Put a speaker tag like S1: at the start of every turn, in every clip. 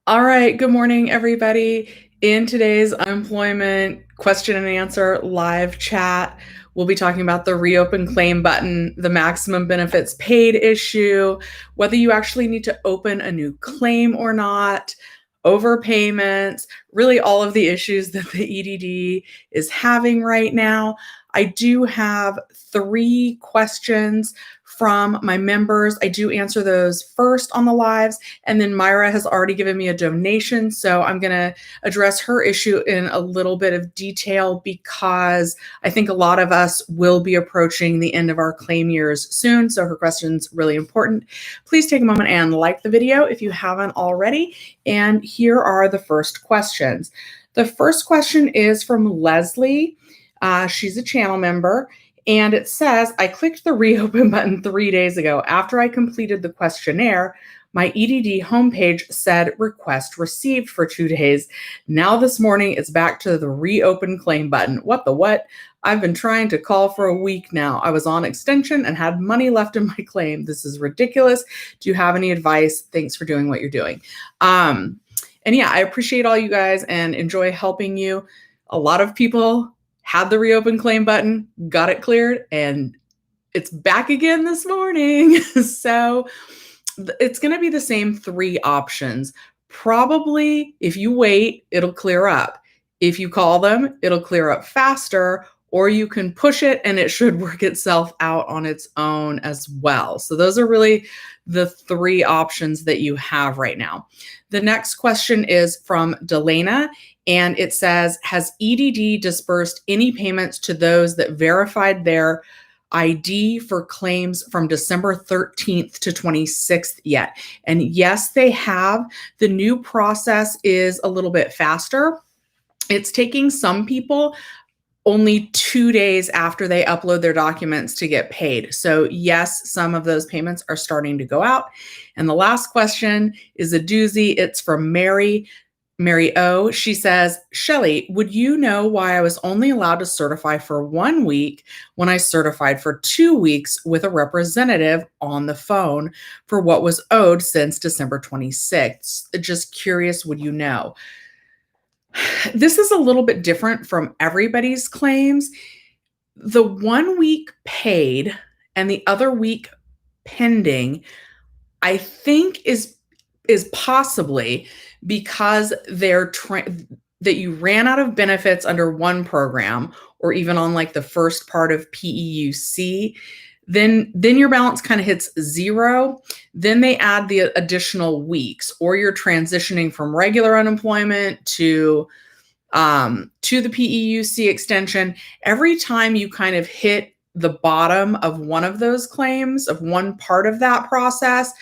S1: All right, good morning, everybody. In today's unemployment question and answer live chat, we'll be talking about the reopen claim button, the maximum benefits paid issue, whether you actually need to open a new claim or not, overpayments, really all of the issues that the EDD is having right now. I do have 3 questions from my members. I do answer those first on the lives. And then Myra has already given me a donation, so I'm going to address her issue in a little bit of detail because I think a lot of us will be approaching the end of our claim years soon, so her question's really important. Please take a moment and like the video if you haven't already, and here are the first questions. The first question is from Leslie. She's a channel member. And it says, I clicked the reopen button 3 days ago. After I completed the questionnaire, my EDD homepage said request received for 2 days. Now this morning, it's back to the reopen claim button. What the what? I've been trying to call for a week now. I was on extension and had money left in my claim. This is ridiculous. Do you have any advice? Thanks for doing what you're doing. And yeah, I appreciate all you guys and enjoy helping you. A lot of people had the reopen claim button, got it cleared, and it's back again this morning. So it's going to be the same 3 options. Probably if you wait, it'll clear up. If you call them, it'll clear up faster, or you can push it and it should work itself out on its own as well. So those are really the 3 options that you have right now. The next question is from Delana, and it says, has EDD dispersed any payments to those that verified their ID for claims from December 13th to 26th yet? And yes, they have. The new process is a little bit faster. It's taking some people only 2 days after they upload their documents to get paid. So yes, some of those payments are starting to go out. And the last question is a doozy. It's from Mary O. She says, Shelly, would you know why I was only allowed to certify for 1 week when I certified for 2 weeks with a representative on the phone for what was owed since December 26th? Just curious, would you know? This is a little bit different from everybody's claims. The 1 week paid and the other week pending, I think is possibly because that you ran out of benefits under one program or even on like the first part of PEUC. Then your balance kind of hits 0. Then they add the additional weeks, or you're transitioning from regular unemployment to the PEUC extension. Every time you kind of hit the bottom of one of those claims, of one part of that process,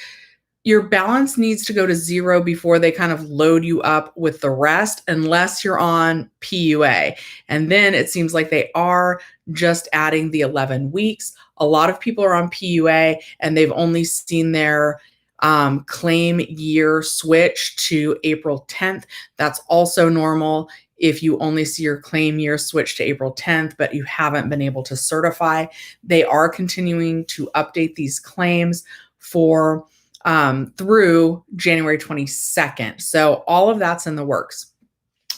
S1: your balance needs to go to 0 before they kind of load you up with the rest, unless you're on PUA. And then it seems like they are just adding the 11 weeks. A lot of people are on PUA and they've only seen their claim year switch to April 10th. That's also normal if you only see your claim year switch to April 10th, but you haven't been able to certify. They are continuing to update these claims for through January 22nd. So all of that's in the works.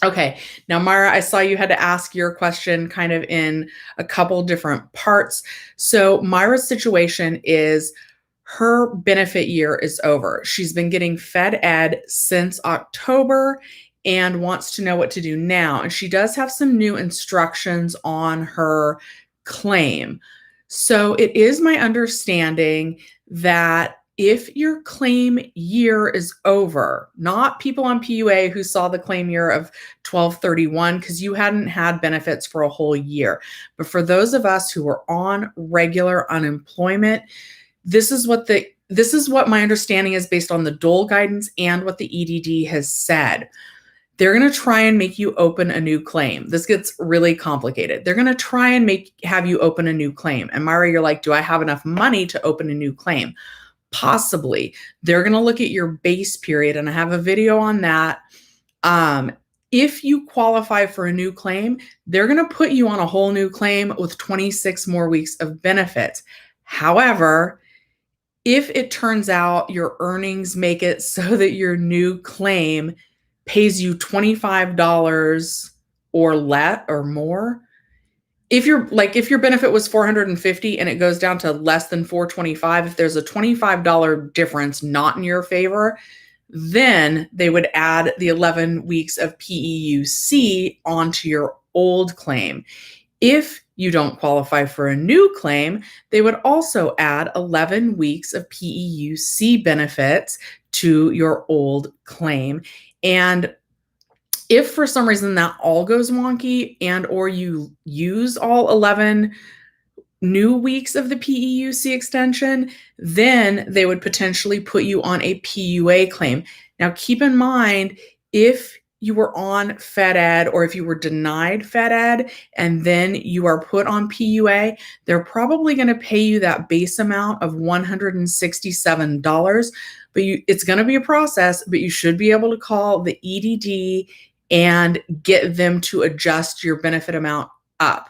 S1: Okay, now Myra, I saw you had to ask your question kind of in a couple different parts. So Myra's situation is her benefit year is over. She's been getting Fed Ed since October and wants to know what to do now. And she does have some new instructions on her claim. So it is my understanding that if your claim year is over, not people on PUA who saw the claim year of 12/31 because you hadn't had benefits for a whole year, but for those of us who are on regular unemployment, this is what my understanding is based on the dole guidance and what the EDD has said. They're going to try and make you open a new claim. This gets really complicated. They're going to try and have you open a new claim. And Myra, you're like, do I have enough money to open a new claim? Possibly. They're going to look at your base period, and I have a video on that. If you qualify for a new claim, they're going to put you on a whole new claim with 26 more weeks of benefits. However, If it turns out your earnings make it so that your new claim pays you $25 or less or more, if your benefit was 450 and it goes down to less than 425, if there's a $25 difference not in your favor, then they would add the 11 weeks of PEUC onto your old claim. If you don't qualify for a new claim, they would also add 11 weeks of PEUC benefits to your old claim. And if for some reason that all goes wonky and or you use all 11 new weeks of the PEUC extension, then they would potentially put you on a PUA claim. Now, keep in mind, if you were on FedEd or if you were denied FedEd and then you are put on PUA, they're probably going to pay you that base amount of $167. But it's going to be a process, but you should be able to call the EDD and get them to adjust your benefit amount up.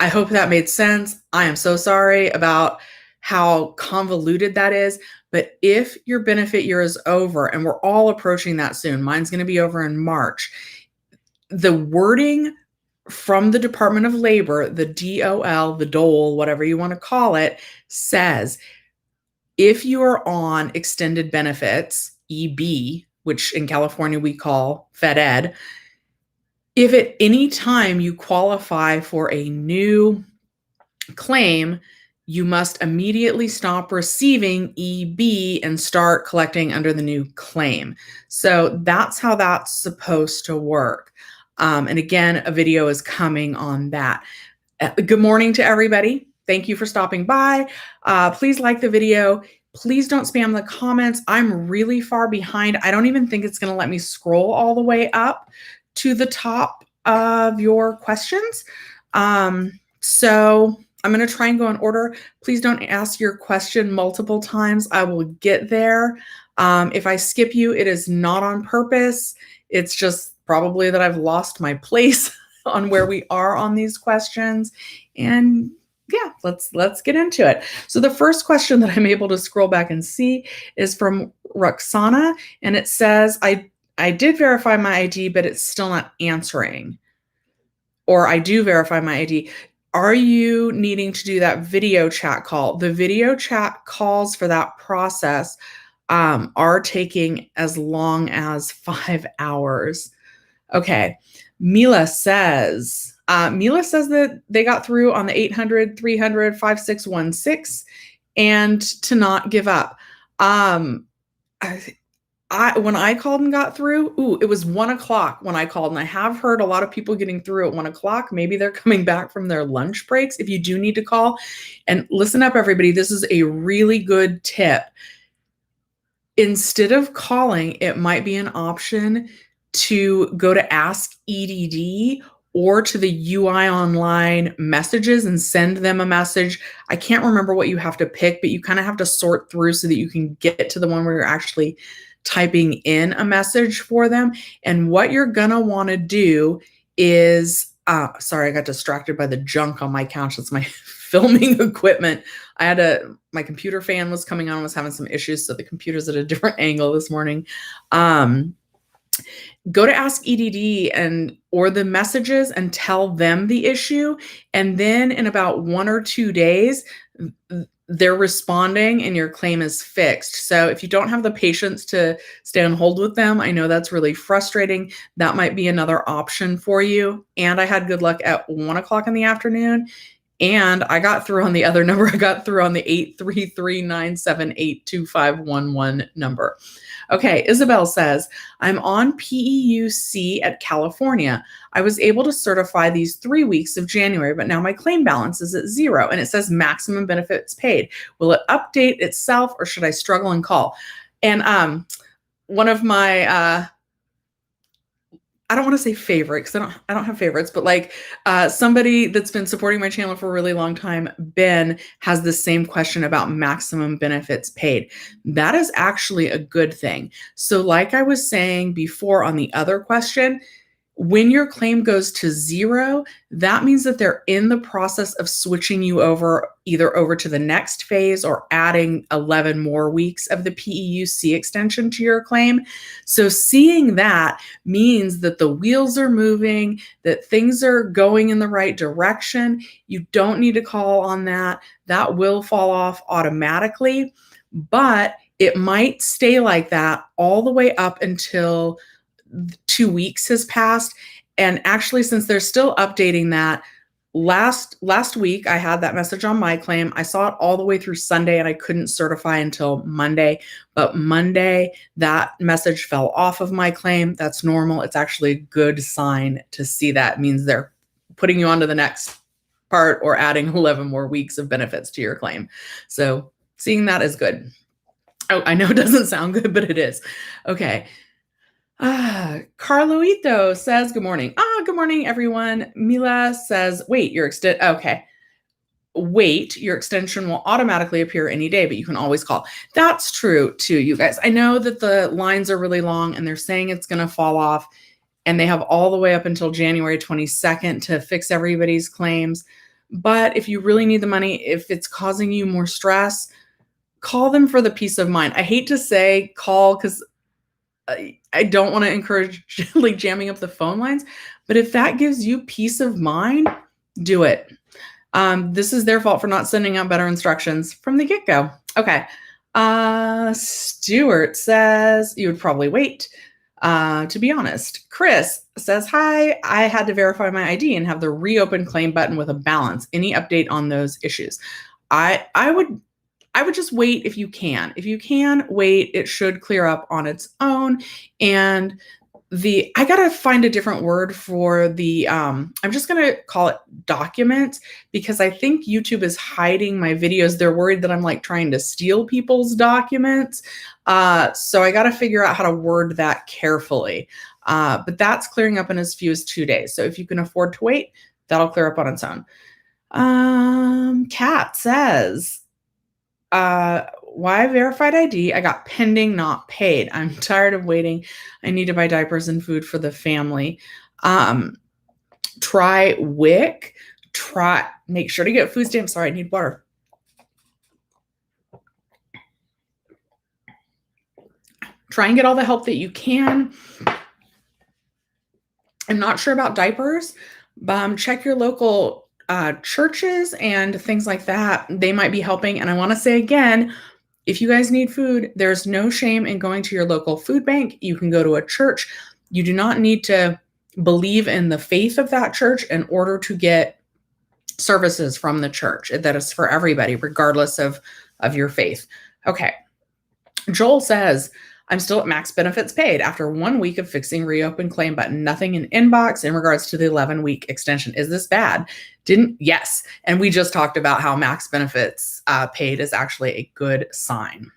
S1: I hope that made sense. I am so sorry about how convoluted that is. But if your benefit year is over, and we're all approaching that soon, mine's going to be over in March, the wording from the Department of Labor, the DOL, the dole, whatever you want to call it, says if you are on extended benefits, EB, which in California we call FedEd, if at any time you qualify for a new claim, you must immediately stop receiving EB and start collecting under the new claim. So that's how that's supposed to work. And again, a video is coming on that. Good morning to everybody. Thank you for stopping by. Please like the video. Please don't spam the comments. I'm really far behind. I don't even think it's going to let me scroll all the way up to the top of your questions. So I'm going to try and go in order. Please don't ask your question multiple times. I will get there. If I skip you, it is not on purpose. It's just probably that I've lost my place on where we are on these questions. And yeah, let's get into it. So the first question that I'm able to scroll back and see is from Roxana, and it says, I did verify my ID, but it's still not answering. Or I do verify my ID. Are you needing to do that video chat call? The video chat calls for that process are taking as long as 5 hours. Okay. Mila says that they got through on the 800-300-5616 and to not give up. When I called and got through, it was 1 o'clock when I called, and I have heard a lot of people getting through at 1 o'clock. Maybe they're coming back from their lunch breaks. If you do need to call, and listen up, everybody, this is a really good tip. Instead of calling, it might be an option to go to Ask EDD or to the UI online messages and send them a message. I can't remember what you have to pick, but you kind of have to sort through so that you can get to the one where you're actually typing in a message for them. And what you're gonna want to do is, sorry, I got distracted by the junk on my couch. That's my filming equipment. My computer fan was coming on, was having some issues, so the computer's at a different angle this morning. Go to Ask EDD or the messages and tell them the issue. And then in about 1 or 2 days, they're responding and your claim is fixed. So if you don't have the patience to stay on hold with them, I know that's really frustrating. That might be another option for you. And I had good luck at 1 o'clock in the afternoon. And I got through on the other number. I got through on the 833-978-2511 number. Okay, Isabel says, I'm on PEUC at California. I was able to certify these 3 weeks of January, but now my claim balance is at 0 and it says maximum benefits paid. Will it update itself or should I struggle and call? And one of my I don't want to say favorite because I don't have favorites, but like somebody that's been supporting my channel for a really long time, Ben, has the same question about maximum benefits paid. That is actually a good thing. So like I was saying before on the other question, When your claim goes to 0, that means that they're in the process of switching you over either over to the next phase or adding 11 more weeks of the PEUC extension to your claim. So seeing that means that the wheels are moving, that things are going in the right direction. You don't need to call on that. That will fall off automatically, but it might stay like that all the way up until 2 weeks has passed. And actually, since they're still updating that, last week I had that message on my claim. I saw it all the way through Sunday and I couldn't certify until Monday. But Monday, that message fell off of my claim. That's normal. It's actually a good sign to see that. It means they're putting you on to the next part or adding 11 more weeks of benefits to your claim. So seeing that is good. Oh, I know it doesn't sound good, but it is. Okay. Carloito says, good morning. Good morning, everyone. Mila says, wait, your extension will automatically appear any day, but you can always call. That's true too, you guys. I know that the lines are really long and they're saying it's going to fall off, and they have all the way up until January 22nd to fix everybody's claims. But if you really need the money, if it's causing you more stress, call them for the peace of mind. I hate to say call because I don't want to encourage like jamming up the phone lines, but if that gives you peace of mind, do it. This is their fault for not sending out better instructions from the get-go. Okay. Stuart says you would probably wait. To be honest, Chris says, hi, I had to verify my ID and have the reopen claim button with a balance. Any update on those issues? I would just wait if you can. If you can wait, it should clear up on its own. And I got to find a different word for the, I'm just going to call it document, because I think YouTube is hiding my videos. They're worried that I'm like trying to steal people's documents. So I got to figure out how to word that carefully. But that's clearing up in as few as 2 days. So if you can afford to wait, that'll clear up on its own. Kat says, why verified ID? I got pending, not paid. I'm tired of waiting. I need to buy diapers and food for the family. Try WIC. Make sure to get food stamps. Sorry, I need water. Try and get all the help that you can. I'm not sure about diapers, but check your local churches and things like that. They might be helping. And I want to say again, if you guys need food, there's no shame in going to your local food bank. You can go to a church. You do not need to believe in the faith of that church in order to get services from the church. That is for everybody, regardless of your faith. Okay. Joel says, I'm still at max benefits paid after 1 week of fixing reopen claim button. Nothing in inbox in regards to the 11-week extension. Is this bad? Yes. And we just talked about how max benefits paid is actually a good sign.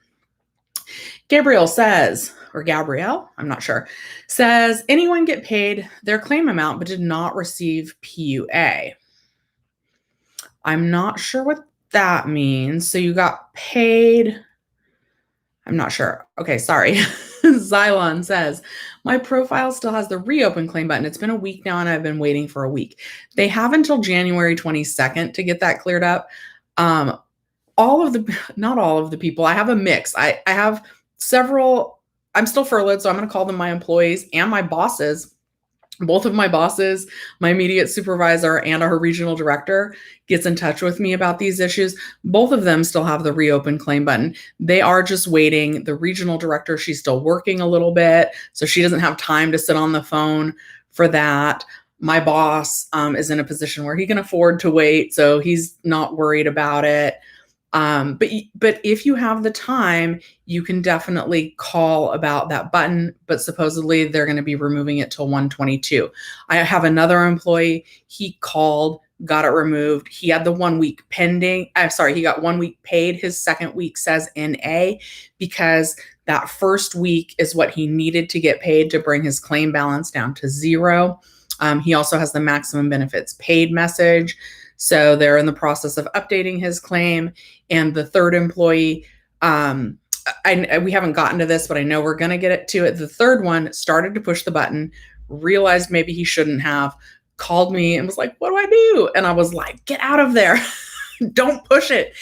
S1: Gabrielle says, or Gabrielle, I'm not sure, says, anyone get paid their claim amount but did not receive PUA? I'm not sure what that means. So you got paid. I'm not sure. Okay, sorry. Xylon says, my profile still has the reopen claim button. It's been a week now and I've been waiting for a week. They have until January 22nd to get that cleared up. Not all of the people. I have a mix. I have several. I'm still furloughed, so I'm going to call them my employees and my bosses. Both of my bosses, my immediate supervisor and our regional director, gets in touch with me about these issues. Both of them still have the reopen claim button. They are just waiting. The regional director, she's still working a little bit, so she doesn't have time to sit on the phone for that. My boss is in a position where he can afford to wait, so he's not worried about it. But if you have the time, you can definitely call about that button, but supposedly they're going to be removing it till 1/22. I have another employee. He called, got it removed. He had the 1 week pending. He got 1 week paid. His second week says NA because that first week is what he needed to get paid to bring his claim balance down to 0. He also has the maximum benefits paid message. So they're in the process of updating his claim. And the third employee, we haven't gotten to this, but I know we're going to get to it. The third one started to push the button, realized maybe he shouldn't have, called me and was like, what do I do? And I was like, get out of there. Don't push it.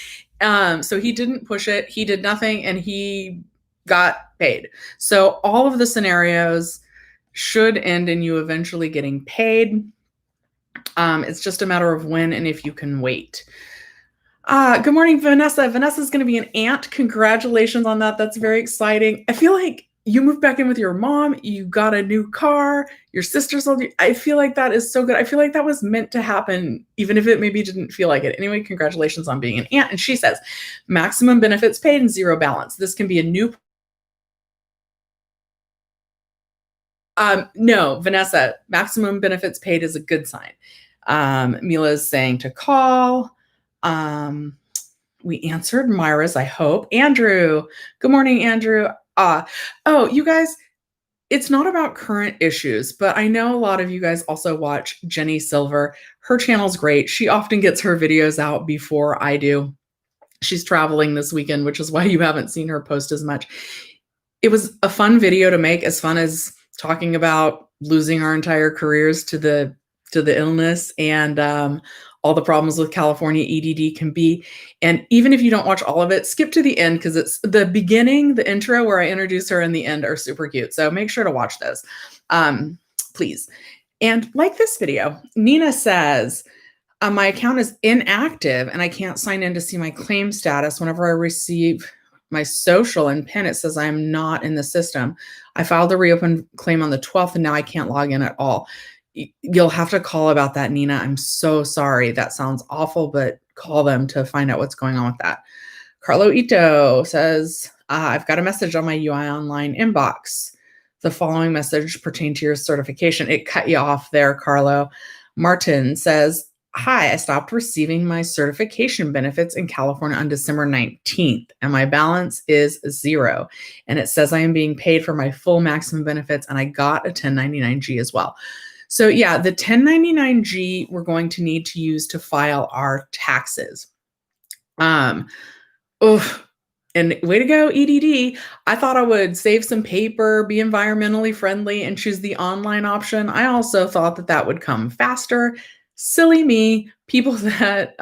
S1: So he didn't push it. He did nothing and he got paid. So all of the scenarios should end in you eventually getting paid. It's just a matter of when and if you can wait. Good morning, Vanessa. Vanessa's going to be an aunt. Congratulations on that. That's very exciting. I feel like you moved back in with your mom. You got a new car. Your sister sold you. I feel like that is so good. I feel like that was meant to happen, even if it maybe didn't feel like it. Anyway, congratulations on being an aunt. And she says, maximum benefits paid and zero balance. This can be a new. No, Vanessa, maximum benefits paid is a good sign. Mila is saying to call. We answered Myra's, I hope. Andrew, good morning, Andrew. Oh, you guys, it's not about current issues, but I know a lot of you guys also watch Jenny Silver. Her channel's great. She often gets her videos out before I do. She's traveling this weekend, which is why you haven't seen her post as much. It was a fun video to make, as fun as talking about losing our entire careers to the illness and all the problems with California EDD can be. And even if you don't watch all of it, skip to the end because it's the beginning, the intro where I introduce her, and the end are super cute. So make sure to watch those, please. And like this video, Nina says, my account is inactive and I can't sign in to see my claim status. Whenever I receive my social and PIN, it says I'm not in the system. I filed a reopen claim on the 12th and now I can't log in at all. You'll have to call about that, Nina. I'm so sorry. That sounds awful, but call them to find out what's going on with that. Carlo Ito says, I've got a message on my UI Online inbox. The following message pertained to your certification. It cut you off there, Carlo. Martin says, hi, I stopped receiving my certification benefits in California on December 19th, and my balance is 0. And it says I am being paid for my full maximum benefits, and I got a 1099-G as well. So yeah, the 1099-G we're going to need to use to file our taxes. And way to go, EDD. I thought I would save some paper, be environmentally friendly, and choose the online option. I also thought that that would come faster. Silly me. People that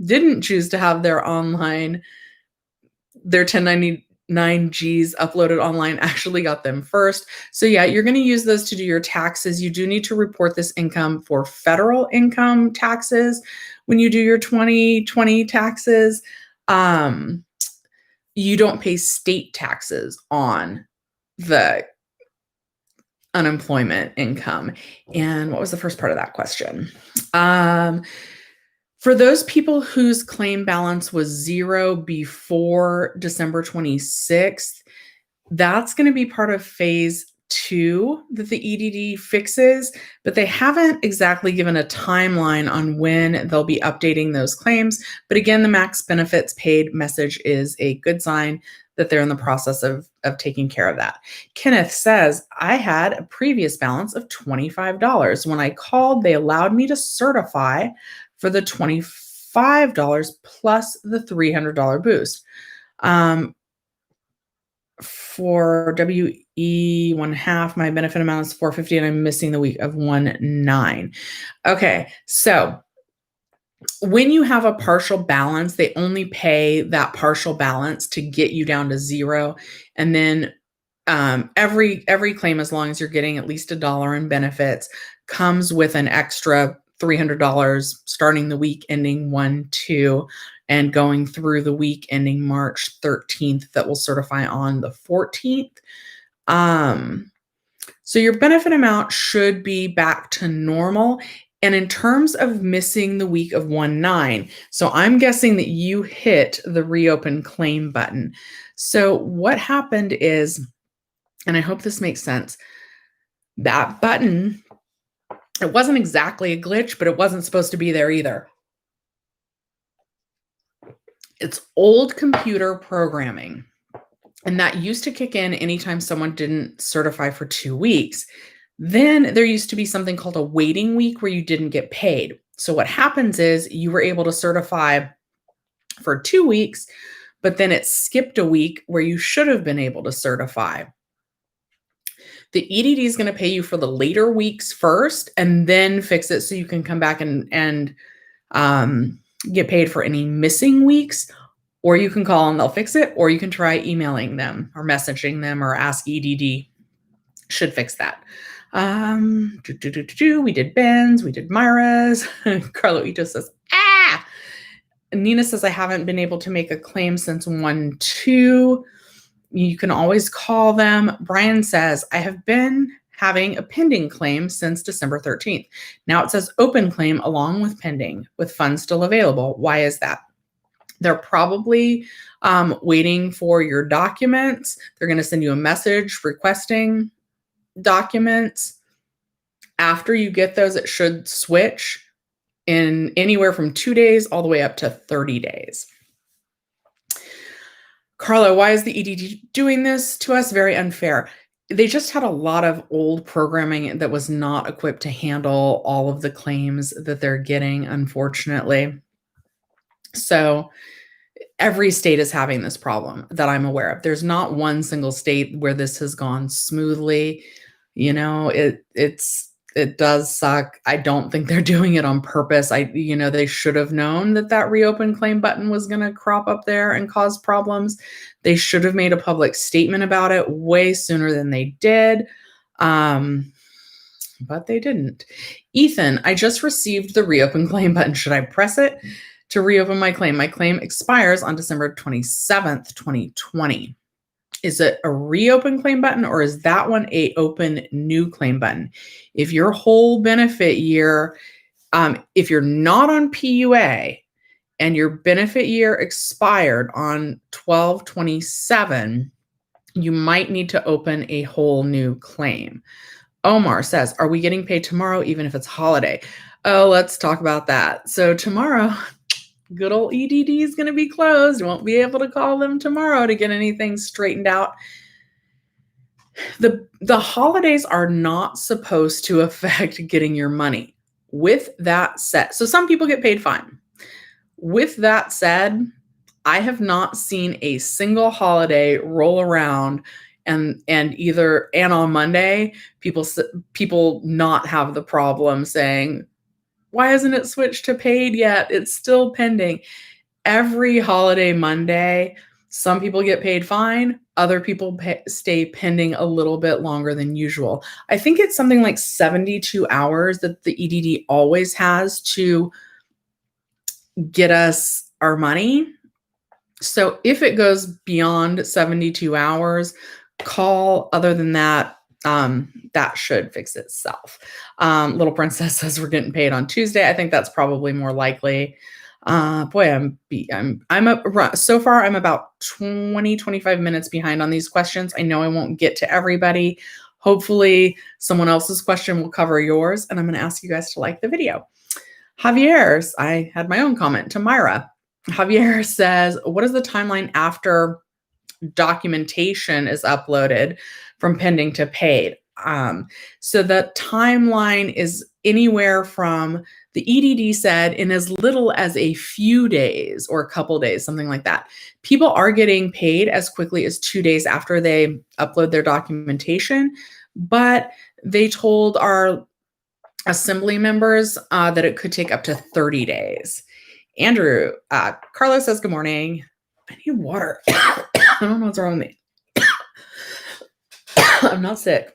S1: didn't choose to have their 1099-Gs uploaded online actually got them first. So yeah, you're going to use those to do your taxes. You do need to report this income for federal income taxes when you do your 2020 taxes. You don't pay state taxes on the unemployment income. And what was the first part of that question? For those people whose claim balance was 0 before December 26th, that's going to be part of phase 2 that the EDD fixes, but they haven't exactly given a timeline on when they'll be updating those claims. But again, the max benefits paid message is a good sign that they're in the process of taking care of that. Kenneth says, I had a previous balance of $25. When I called, they allowed me to certify for the $25 plus the $300 boost. For WE 1/2, my benefit amount is $450 and I'm missing the week of 1/9. Okay, so when you have a partial balance, they only pay that partial balance to get you down to 0. And then every claim, as long as you're getting at least $1 in benefits, comes with an extra $300 starting the week ending 1/2 and going through the week ending March 13th that will certify on the 14th. So your benefit amount should be back to normal. And in terms of missing the week of 1/9, so I'm guessing that you hit the reopen claim button. So what happened is, and I hope this makes sense, that button, it wasn't exactly a glitch, but it wasn't supposed to be there either. It's old computer programming. And that used to kick in anytime someone didn't certify for 2 weeks. Then there used to be something called a waiting week where you didn't get paid. So what happens is you were able to certify for 2 weeks, but then it skipped a week where you should have been able to certify. The EDD is going to pay you for the later weeks first and then fix it so you can come back and get paid for any missing weeks, or you can call and they'll fix it, or you can try emailing them or messaging them or ask EDD. Should fix that. We did Ben's, we did Myra's. Carlo Ito says, ah! Nina says, I haven't been able to make a claim since 1/2. You can always call them. Brian says, I have been having a pending claim since December 13th. Now it says open claim along with pending with funds still available. Why is that? They're probably waiting for your documents. They're going to send you a message requesting documents. After you get those, it should switch in anywhere from 2 days all the way up to 30 days. Carlo, why is the EDD doing this to us? Very unfair. They just had a lot of old programming that was not equipped to handle all of the claims that they're getting, unfortunately. So every state is having this problem that I'm aware of. There's not one single state where this has gone smoothly. You know, it does suck. I don't think they're doing it on purpose. They should have known that reopen claim button was going to crop up there and cause problems. They should have made a public statement about it way sooner than they did. But they didn't. Ethan, I just received the reopen claim button. Should I press it to reopen my claim? My claim expires on December 27th, 2020. Is it a reopen claim button, or is that one a open new claim button? If your whole benefit year, if you're not on PUA and your benefit year expired on 12/27, you might need to open a whole new claim. Omar says, are we getting paid tomorrow even if it's holiday? Oh, let's talk about that. So tomorrow, good old EDD is going to be closed. Won't be able to call them tomorrow to get anything straightened out. The holidays are not supposed to affect getting your money. With that said, so some people get paid fine. With that said, I have not seen a single holiday roll around and on Monday, people not have the problem saying, why hasn't it switched to paid yet? It's still pending. Every holiday Monday, some people get paid fine. Other people stay pending a little bit longer than usual. I think it's something like 72 hours that the EDD always has to get us our money. So if it goes beyond 72 hours, call. Other than that, that should fix itself. Little Princess says we're getting paid on Tuesday. I think that's probably more likely. Boy, so far I'm about 25 minutes behind on these questions. I know I won't get to everybody. Hopefully someone else's question will cover yours, and I'm going to ask you guys to like the video. Javier's, I had my own comment to Myra. Javier says, what is the timeline after documentation is uploaded from pending to paid? So the timeline is anywhere from, the EDD said, in as little as a few days or a couple days, something like that. People are getting paid as quickly as 2 days after they upload their documentation, but they told our assembly members that it could take up to 30 days. Andrew, Carlos says, good morning. I need water. I don't know what's wrong with me. I'm not sick.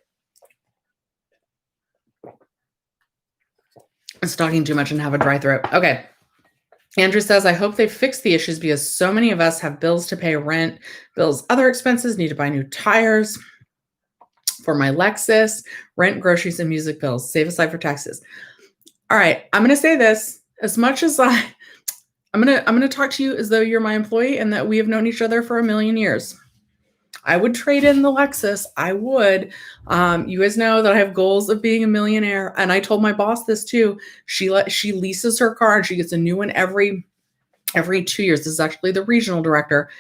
S1: I'm talking too much and have a dry throat. Okay. Andrew says, I hope they fix the issues because so many of us have bills to pay, rent, bills, other expenses, need to buy new tires for my Lexus, rent, groceries, and music bills. Save aside for taxes. All right. I'm going to say this. As much as I'm going to talk to you as though you're my employee and that we have known each other for a million years. I would trade in the Lexus. I would. You guys know that I have goals of being a millionaire. And I told my boss this too. She leases her car and she gets a new one every 2 years. This is actually the regional director.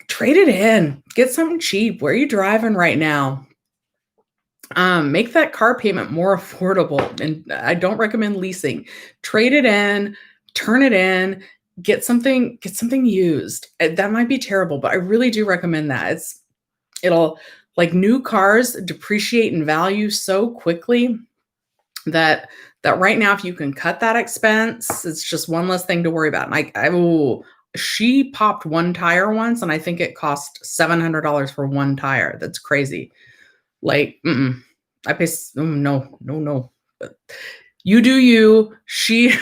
S1: Trade it in. Get something cheap. Where are you driving right now? Make that car payment more affordable. And I don't recommend leasing. Trade it in. Turn it in. Get something used. That might be terrible, but I really do recommend that. It'll Like new cars depreciate in value so quickly that right now, if you can cut that expense, it's just one less thing to worry about. And she popped one tire once, and I think it cost $700 for one tire. That's crazy. Like, I pay, no. But you do you.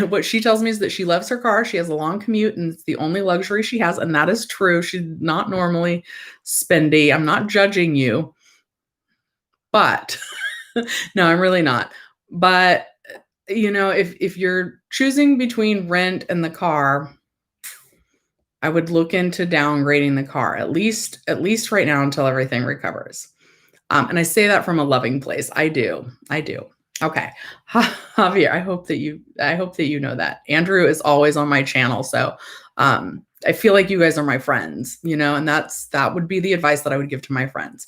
S1: What she tells me is that she loves her car. She has a long commute, and it's the only luxury she has. And that is true. She's not normally spendy. I'm not judging you, but no, I'm really not. But if you're choosing between rent and the car, I would look into downgrading the car at least right now until everything recovers. And I say that from a loving place. I do. Okay, Javier, I hope that you know that Andrew is always on my channel, so I feel like you guys are my friends, and that would be the advice that I would give to my friends.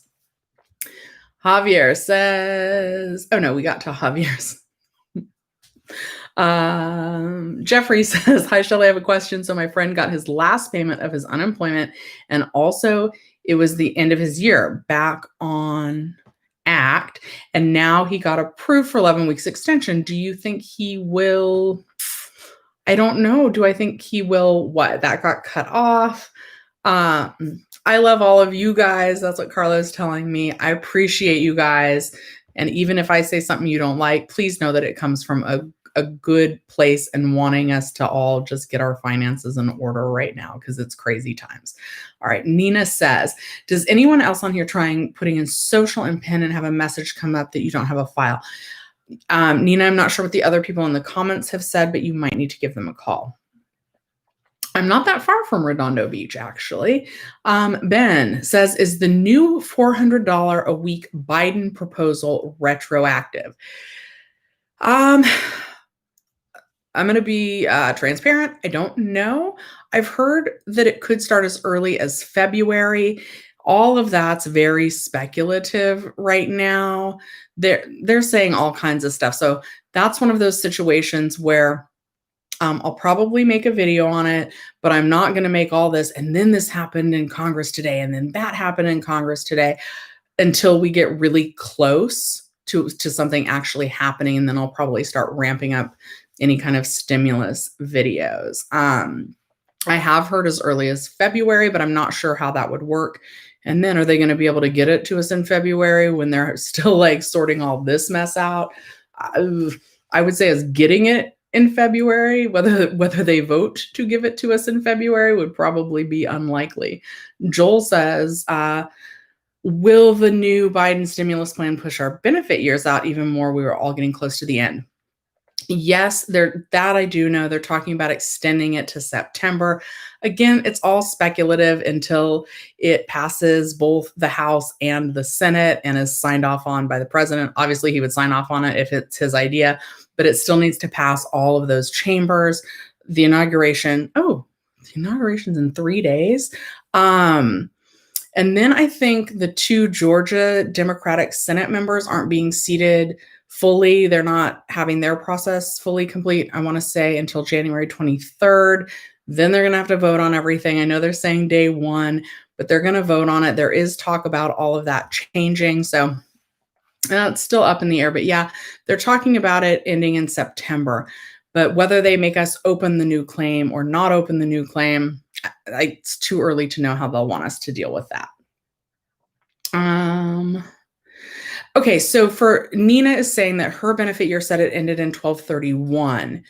S1: Javier says, oh no, we got to Javier's. Jeffrey says, hi, Shelly, I have a question. So my friend got his last payment of his unemployment, and also it was the end of his year back on ACT, and now he got approved for 11 weeks extension. Do you think he will? I don't know. Do I think he will? What? That got cut off. I love all of you guys. That's what Carla's telling me. I appreciate you guys. And even if I say something you don't like, please know that it comes from a good place and wanting us to all just get our finances in order right now, because it's crazy times. All right. Nina says, does anyone else on here trying putting in social and PIN and have a message come up that you don't have a file? Nina, I'm not sure what the other people in the comments have said, but you might need to give them a call. I'm not that far from Redondo Beach, actually. Ben says, is the new $400 a week Biden proposal retroactive? I'm going to be transparent. I don't know. I've heard that it could start as early as February. All of that's very speculative right now. They're saying all kinds of stuff. So that's one of those situations where I'll probably make a video on it, but I'm not going to make all this. And then this happened in Congress today, and then that happened in Congress today, until we get really close to something actually happening. And then I'll probably start ramping up any kind of stimulus videos. I have heard as early as February, but I'm not sure how that would work. And then are they going to be able to get it to us in February when they're still like sorting all this mess out? I would say as getting it in February, whether they vote to give it to us in February would probably be unlikely. Joel says, will the new Biden stimulus plan push our benefit years out even more? We were all getting close to the end. Yes, that I do know. They're talking about extending it to September. Again, it's all speculative until it passes both the House and the Senate and is signed off on by the president. Obviously, he would sign off on it if it's his idea, but it still needs to pass all of those chambers. The inauguration's in 3 days. And then I think the 2 Georgia Democratic Senate members aren't being seated fully. They're not having their process fully complete, I want to say, until January 23rd. Then they're going to have to vote on everything. I know they're saying day 1, but they're going to vote on it. There is talk about all of that changing. So it's still up in the air. But yeah, they're talking about it ending in September. But whether they make us open the new claim or not open the new claim, it's too early to know how they'll want us to deal with that. Okay, so for Nina is saying that her benefit year said it ended in 12/31,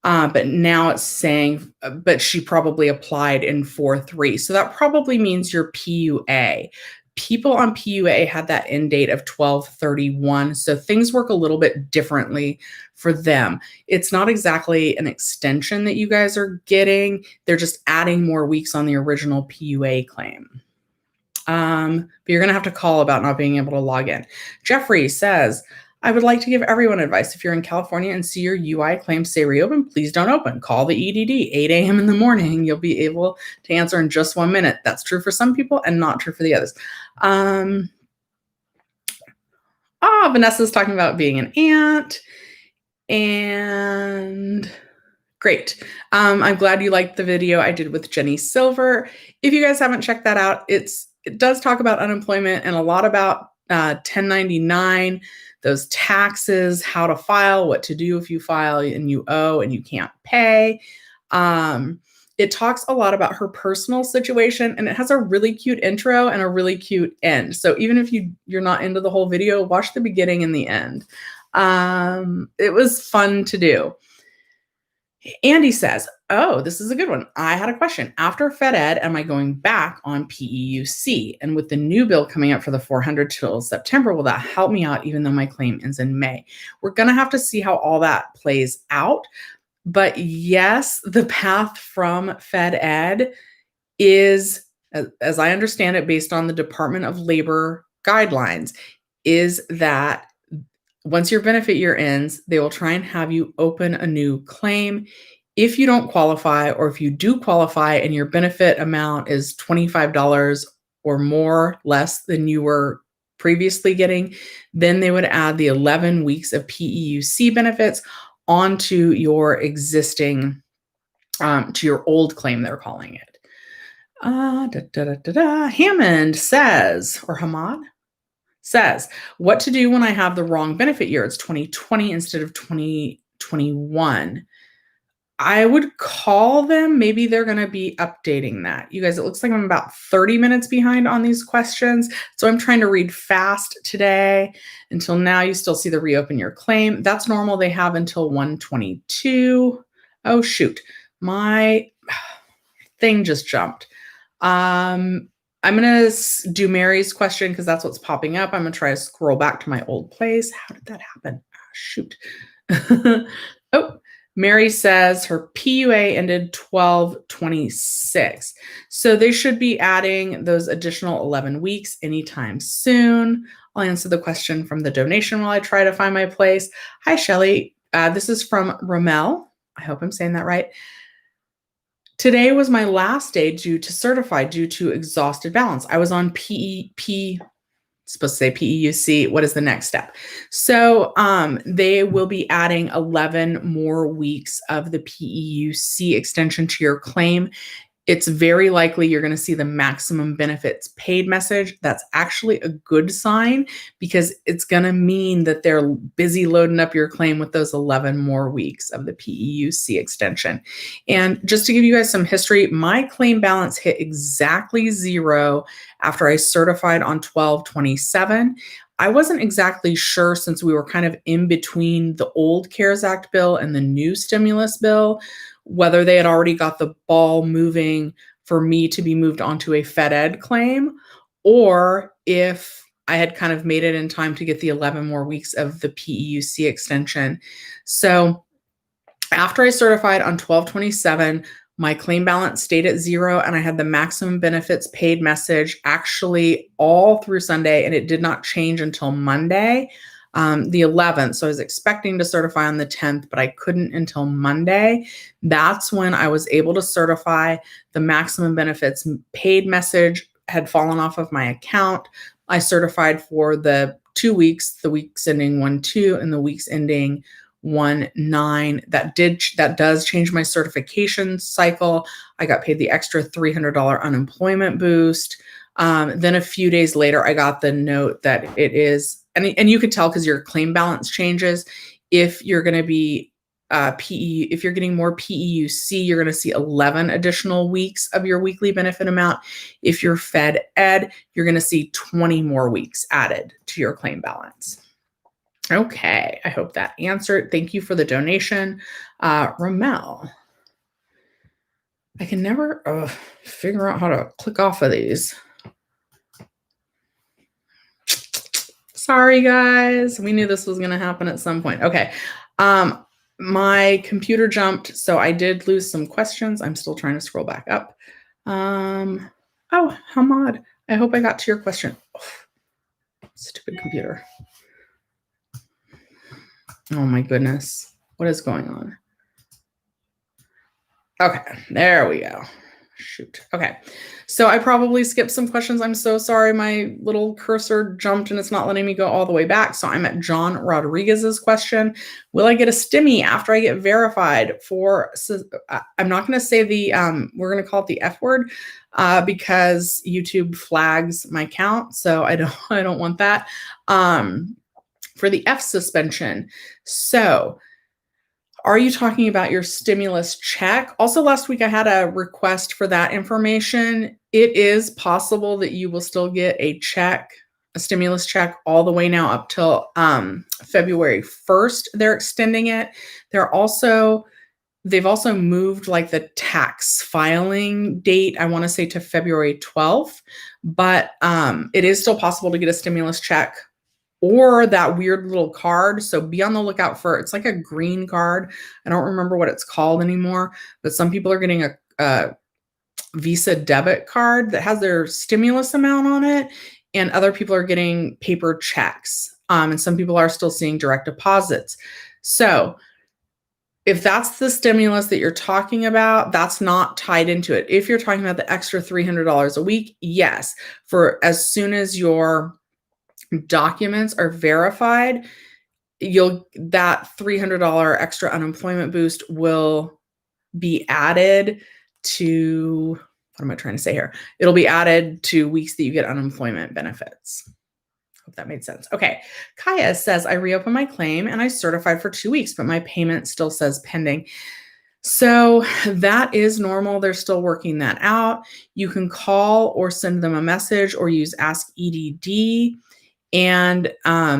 S1: but now it's saying, but she probably applied in 4/3. So that probably means your PUA. People on PUA had that end date of 12/31, so things work a little bit differently for them. It's not exactly an extension that you guys are getting. They're just adding more weeks on the original PUA claim. But you're going to have to call about not being able to log in. Jeffrey says, I would like to give everyone advice. If you're in California and see your UI claim say reopen, please don't open. Call the EDD 8 a.m. in the morning. You'll be able to answer in just 1 minute. That's true for some people and not true for the others. Vanessa's talking about being an aunt. And great. I'm glad you liked the video I did with Jenny Silver. If you guys haven't checked that out, it's it does talk about unemployment and a lot about 1099, those taxes, how to file, what to do if you file and you owe and you can't pay. It talks a lot about her personal situation, and it has a really cute intro and a really cute end. So even if you're not into the whole video, watch the beginning and the end. It was fun to do. Andy says, oh, this is a good one. I had a question. After Fed Ed, am I going back on PEUC? And with the new bill coming up for the 400 till September, will that help me out even though my claim ends in May? We're going to have to see how all that plays out. But yes, the path from Fed Ed is, as I understand it, based on the Department of Labor guidelines, is that once your benefit year ends, they will try and have you open a new claim. If you don't qualify, or if you do qualify and your benefit amount is $25 or more less than you were previously getting, then they would add the 11 weeks of PEUC benefits onto your existing, to your old claim, they're calling it. Hammond says, or Hamad says, what to do when I have the wrong benefit year? It's 2020 instead of 2021. I would call them. Maybe they're going to be updating that. You guys, it looks like I'm about 30 minutes behind on these questions. So I'm trying to read fast today. Until now, you still see the reopen your claim. That's normal. They have until 1/22. Oh, shoot. My thing just jumped. I'm going to do Mary's question because that's what's popping up. I'm going to try to scroll back to my old place. How did that happen? Oh, shoot. Oh, Mary says her PUA ended 12/26. So they should be adding those additional 11 weeks anytime soon. I'll answer the question from the donation while I try to find my place. Hi, Shelly. This is from Rommel. I hope I'm saying that right. Today was my last day due to exhausted balance. I was on supposed to say PEUC. What is the next step? So they will be adding 11 more weeks of the PEUC extension to your claim. It's very likely you're going to see the maximum benefits paid message. That's actually a good sign because it's going to mean that they're busy loading up your claim with those 11 more weeks of the PEUC extension. And just to give you guys some history, my claim balance hit exactly zero after I certified on 12/27. I wasn't exactly sure, since we were kind of in between the old CARES Act bill and the new stimulus bill, whether they had already got the ball moving for me to be moved onto a Fed Ed claim, or if I had kind of made it in time to get the 11 more weeks of the PEUC extension. So after I certified on 12/27, my claim balance stayed at zero and I had the maximum benefits paid message actually all through Sunday, and it did not change until Monday, the 11th. So I was expecting to certify on the 10th, but I couldn't until Monday. That's when I was able to certify. The maximum benefits paid message had fallen off of my account. I certified for the 2 weeks, the weeks ending 1/2 and the weeks ending 1/9. That does change my certification cycle. I got paid the extra $300 unemployment boost. Then a few days later, I got the note that it is, and you could tell because your claim balance changes. If you're going to be if you're getting more PEUC, you're going to see 11 additional weeks of your weekly benefit amount. If you're Fed Ed, you're going to see 20 more weeks added to your claim balance. Okay, I hope that answered. Thank you for the donation, Rommel. I can never figure out how to click off of these. Sorry, guys. We knew this was going to happen at some point. Okay. My computer jumped, so I did lose some questions. I'm still trying to scroll back up. Oh, Hamad, I hope I got to your question. Oh, stupid computer. Oh my goodness. What is going on? Okay, there we go. Shoot. Okay. So I probably skipped some questions. I'm so sorry. My little cursor jumped and it's not letting me go all the way back. So I'm at John Rodriguez's question. Will I get a stimmy after I get verified for, I'm not going to say the, we're going to call it the F word, because YouTube flags my account. So I don't want that, for the F suspension. So are you talking about your stimulus check? Also, last week I had a request for that information. It is possible that you will still get a check, a stimulus check, all the way now up till February 1st. They're extending it. They've also moved like the tax filing date, I want to say, to February 12th, but it is still possible to get a stimulus check or that weird little card. So be on the lookout for, it's like a green card. I don't remember what it's called anymore, but some people are getting a Visa debit card that has their stimulus amount on it, and other people are getting paper checks. And some people are still seeing direct deposits. So if that's the stimulus that you're talking about, that's not tied into it. If you're talking about the extra $300 a week, yes, for as soon as your documents are verified, that $300 extra unemployment boost will be added to, what am I trying to say here? It'll be added to weeks that you get unemployment benefits. Hope that made sense. Okay. Kaya says, I reopened my claim and I certified for 2 weeks, but my payment still says pending. So that is normal. They're still working that out. You can call or send them a message or use Ask EDD. And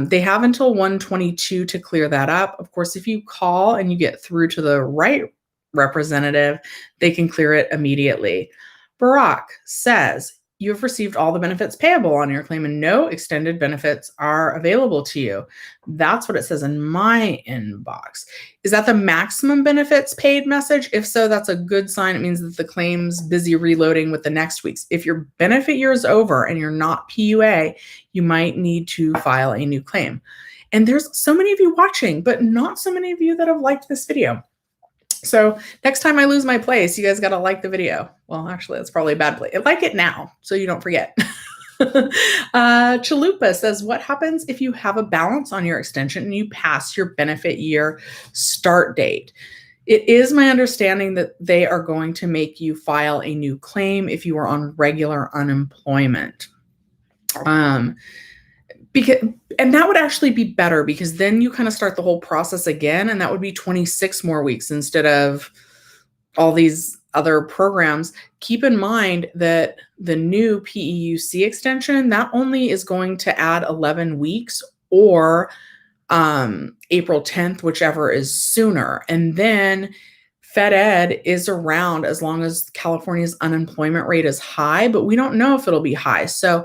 S1: they have until 1/22 to clear that up. Of course, if you call and you get through to the right representative, they can clear it immediately. Barack says, you have received all the benefits payable on your claim and no extended benefits are available to you. That's what it says in my inbox. Is that the maximum benefits paid message? If so, that's a good sign. It means that the claim's busy reloading with the next week's. If your benefit year is over and you're not PUA, you might need to file a new claim. And there's so many of you watching, but not so many of you that have liked this video. So next time I lose my place, you guys got to like the video. Well, actually, that's probably a bad play. Like it now so you don't forget. Chalupa says, what happens if you have a balance on your extension and you pass your benefit year start date? It is my understanding that they are going to make you file a new claim if you are on regular unemployment. And that would actually be better because then you kind of start the whole process again, and that would be 26 more weeks instead of all these other programs. Keep in mind that the new PEUC extension, that only is going to add 11 weeks or April 10th, whichever is sooner. And then Fed Ed is around as long as California's unemployment rate is high, but we don't know if it'll be high. So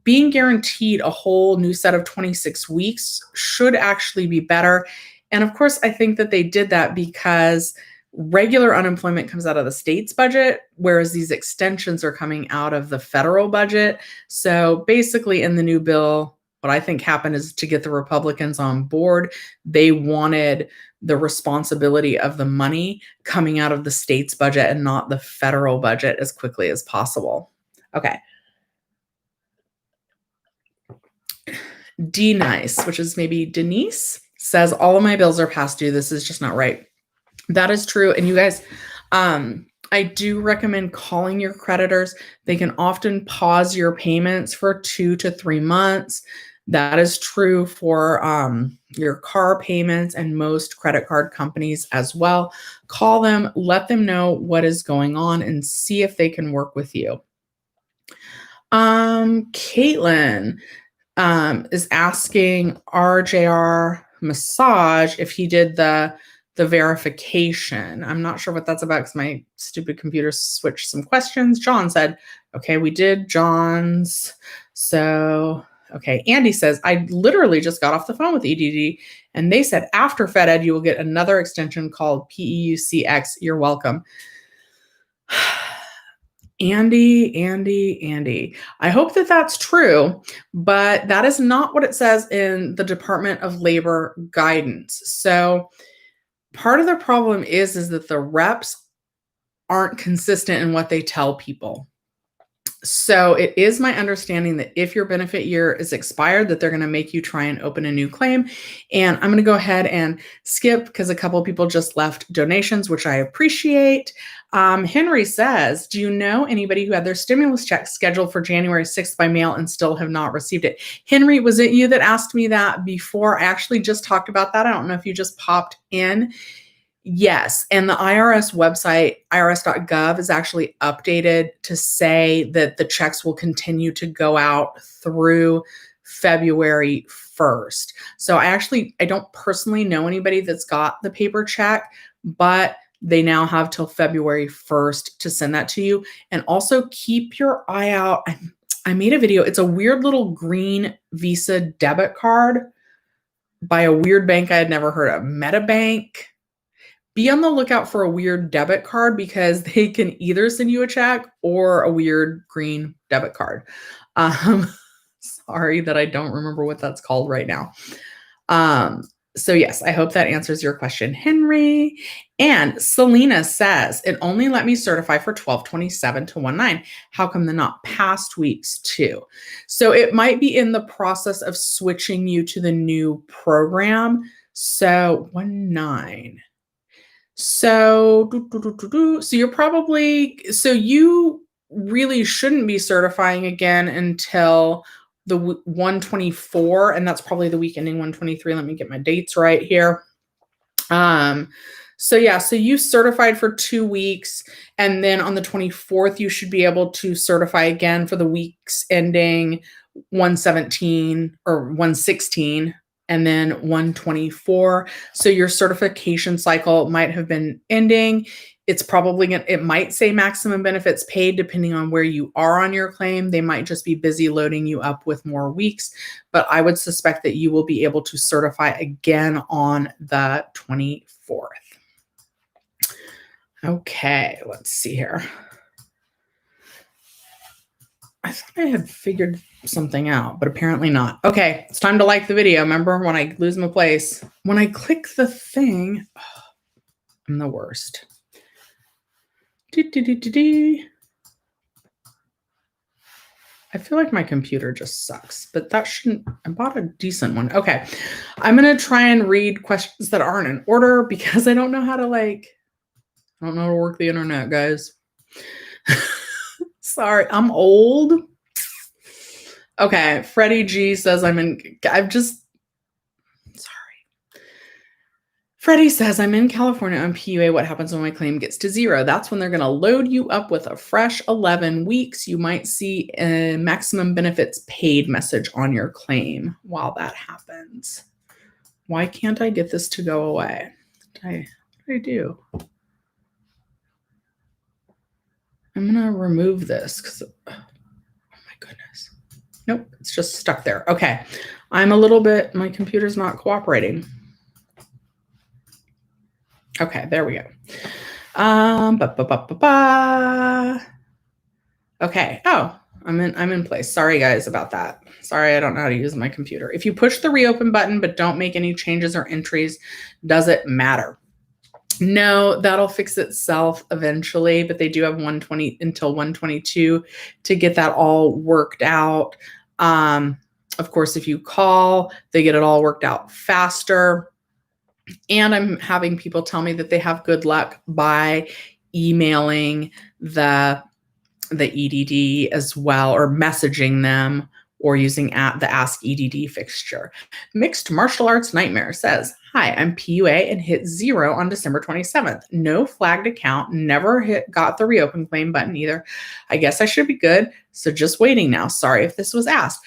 S1: being guaranteed a whole new set of 26 weeks should actually be better. And of course, I think that they did that because regular unemployment comes out of the state's budget, whereas these extensions are coming out of the federal budget. So basically in the new bill, what I think happened is to get the Republicans on board, they wanted the responsibility of the money coming out of the state's budget and not the federal budget as quickly as possible. Okay. D-Nice, which is maybe Denise, says, all of my bills are past due. This is just not right. That is true. And you guys, I do recommend calling your creditors. They can often pause your payments for 2 to 3 months. That is true for your car payments and most credit card companies as well. Call them, let them know what is going on, and see if they can work with you. Caitlin is asking RJR Massage if he did the verification. I'm not sure what that's about because my stupid computer switched some questions. John said, okay, we did John's. So, okay. Andy says, I literally just got off the phone with EDD and they said after Fed Ed, you will get another extension called PEUCX. You're welcome. Andy. I hope that that's true, but that is not what it says in the Department of Labor guidance. So part of the problem is that the reps aren't consistent in what they tell people. So it is my understanding that if your benefit year is expired, that they're going to make you try and open a new claim. And I'm going to go ahead and skip because a couple of people just left donations, which I appreciate. Henry says, do you know anybody who had their stimulus check scheduled for January 6th by mail and still have not received it? Henry, was it you that asked me that before? I actually just talked about that. I don't know if you just popped in. Yes. And the IRS website, irs.gov, is actually updated to say that the checks will continue to go out through February 1st. So I don't personally know anybody that's got the paper check, but they now have till February 1st to send that to you. And also keep your eye out. I made a video. It's a weird little green Visa debit card by a weird bank I had never heard of, MetaBank. Be on the lookout for a weird debit card because they can either send you a check or a weird green debit card. Sorry that I don't remember what that's called right now. So yes, I hope that answers your question, Henry. And Selena says, it only let me certify for 12/27 to 1/9. How come the not past weeks too? So it might be in the process of switching you to the new program. So 1/9. So you really shouldn't be certifying again until the 1/24, and that's probably the week ending 1/23. Let me get my dates right here. So you certified for 2 weeks, and then on the 24th, you should be able to certify again for the weeks ending 1/17 or 1/16. And then 1/24. So your certification cycle might have been ending. It's probably it might say maximum benefits paid depending on where you are on your claim. They might just be busy loading you up with more weeks, but I would suspect that you will be able to certify again on the 24th. Okay, let's see here. I thought I had figured something out, but apparently not. Okay, it's time to like the video. Remember when I lose my place? When I click the thing, I'm the worst. I feel like my computer just sucks, but that shouldn't, I bought a decent one. Okay, I'm going to try and read questions that aren't in order because I don't know how to I don't know how to work the internet, guys. Sorry, I'm old. Okay, Freddie G says Freddie says, I'm in California on PUA. What happens when my claim gets to 0? That's when they're going to load you up with a fresh 11 weeks. You might see a maximum benefits paid message on your claim while that happens. Why can't I get this to go away? What did I do? I'm going to remove this because, oh my goodness. Nope, it's just stuck there. Okay, my computer's not cooperating. Okay, there we go. Okay. Oh, I'm in place. Sorry guys about that. Sorry, I don't know how to use my computer. If you push the reopen button but don't make any changes or entries, does it matter? No, that'll fix itself eventually, but they do have 120 until 122 to get that all worked out. Of course, if you call, they get it all worked out faster. And I'm having people tell me that they have good luck by emailing the EDD as well, or messaging them, or using the Ask EDD fixture. Mixed Martial Arts Nightmare says, hi, I'm PUA and hit 0 on December 27th. No flagged account, never got the reopen claim button either. I guess I should be good, so just waiting now. Sorry if this was asked.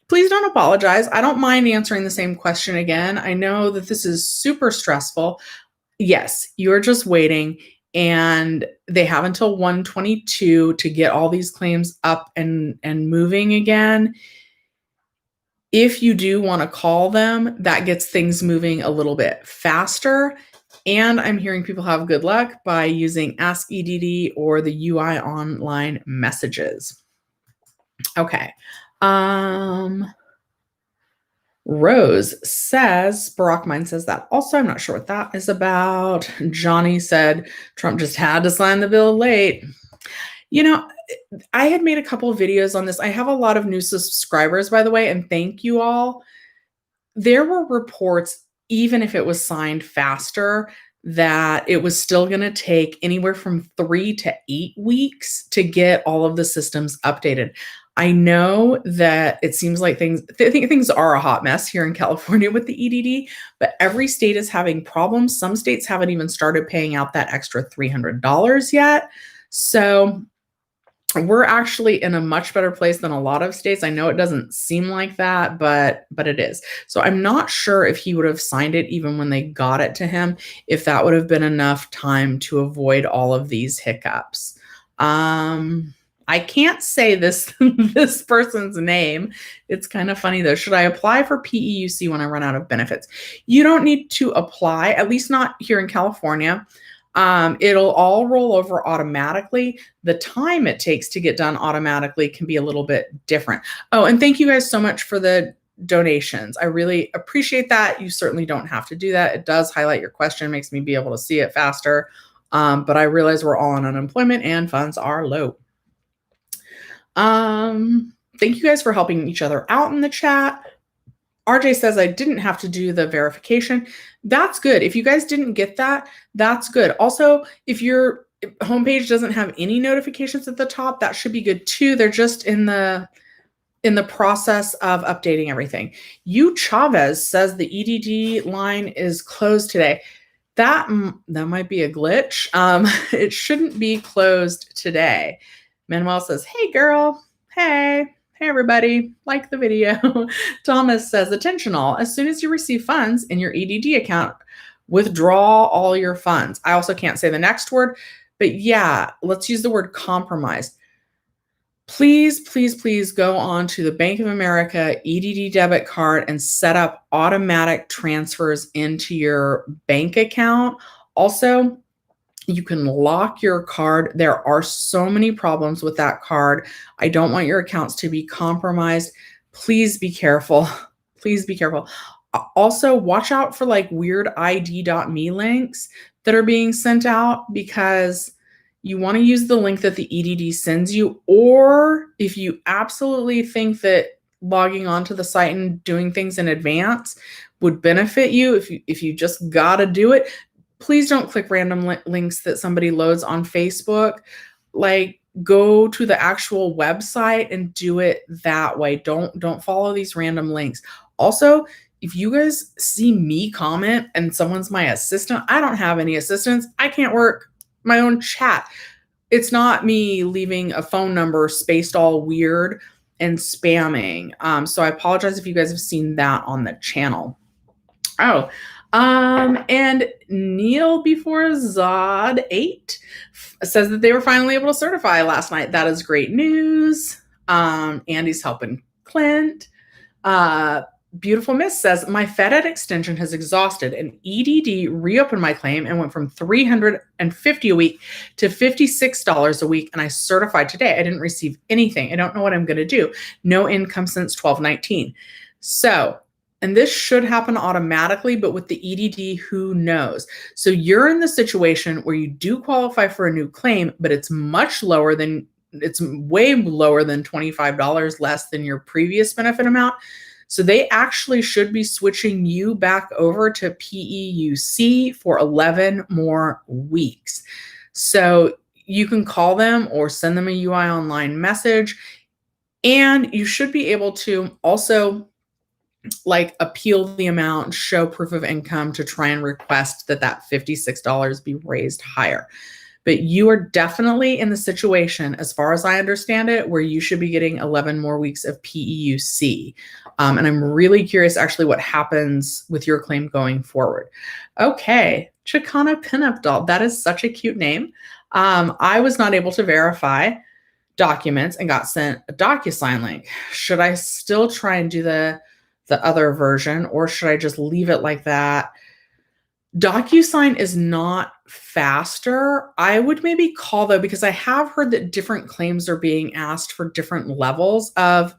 S1: Please don't apologize. I don't mind answering the same question again. I know that this is super stressful. Yes, you're just waiting, and they have until 122 to get all these claims up and moving again. If you do want to call them, that gets things moving a little bit faster. And I'm hearing people have good luck by using Ask EDD or the UI online messages. Okay. Ron Rose says, Barack Mine says that also. I'm not sure what that is about. Johnny said, Trump just had to sign the bill late. I had made a couple of videos on this. I have a lot of new subscribers, by the way, and thank you all. There were reports, even if it was signed faster, that it was still going to take anywhere from 3 to 8 weeks to get all of the systems updated. I know that it seems like I think things are a hot mess here in California with the EDD, but every state is having problems. Some states haven't even started paying out that extra $300 yet. So we're actually in a much better place than a lot of states. I know it doesn't seem like that, but it is. So I'm not sure if he would have signed it even when they got it to him, if that would have been enough time to avoid all of these hiccups. I can't say this person's name. It's kind of funny though. Should I apply for PEUC when I run out of benefits? You don't need to apply, at least not here in California. It'll all roll over automatically. The time it takes to get done automatically can be a little bit different. Oh, and thank you guys so much for the donations. I really appreciate that. You certainly don't have to do that. It does highlight your question, makes me be able to see it faster. But I realize we're all on unemployment and funds are low. Thank you guys for helping each other out in the chat. RJ says I didn't have to do the verification. That's good. If you guys didn't get that, that's good. Also, if your homepage doesn't have any notifications at the top, that should be good too. They're just in the process of updating everything. U Chavez says the EDD line is closed today. That might be a glitch. It shouldn't be closed today. Manuel says, hey girl, hey everybody, like the video. Thomas says, attention all, as soon as you receive funds in your EDD account, withdraw all your funds. I also can't say the next word, but yeah, let's use the word compromised. Please, please, please go on to the Bank of America EDD debit card and set up automatic transfers into your bank account. Also, you can lock your card. There are so many problems with that card. I don't want your accounts to be compromised. Please be careful. Please be careful. Also, watch out for like weird ID.me links that are being sent out, because you want to use the link that the EDD sends you, or if you absolutely think that logging onto the site and doing things in advance would benefit you, if you just gotta do it, please don't click random links that somebody loads on Facebook. Like, go to the actual website and do it that way. Don't follow these random links. Also, if you guys see me comment and someone's my assistant, I don't have any assistants. I can't work my own chat. It's not me leaving a phone number spaced all weird and spamming. So I apologize if you guys have seen that on the channel. Oh, and Neil before Zod 8 says that they were finally able to certify last night. That is great news. Andy's helping Clint. Beautiful Miss says, my FedEd extension has exhausted and EDD reopened my claim and went from $350 a week to $56 a week. And I certified today. I didn't receive anything. I don't know what I'm going to do. No income since 12/19. So, and this should happen automatically, but with the EDD, who knows? So you're in the situation where you do qualify for a new claim, but it's way lower than $25 less than your previous benefit amount. So they actually should be switching you back over to PEUC for 11 more weeks. So you can call them or send them a UI online message, and you should be able to also like appeal the amount, show proof of income to try and request that $56 be raised higher. But you are definitely in the situation, as far as I understand it, where you should be getting 11 more weeks of PEUC. And I'm really curious actually what happens with your claim going forward. Okay, Chicana Pinup Doll. That is such a cute name. I was not able to verify documents and got sent a DocuSign link. Should I still try and do the other version, or should I just leave it like that? DocuSign is not faster. I would maybe call though, because I have heard that different claims are being asked for different levels of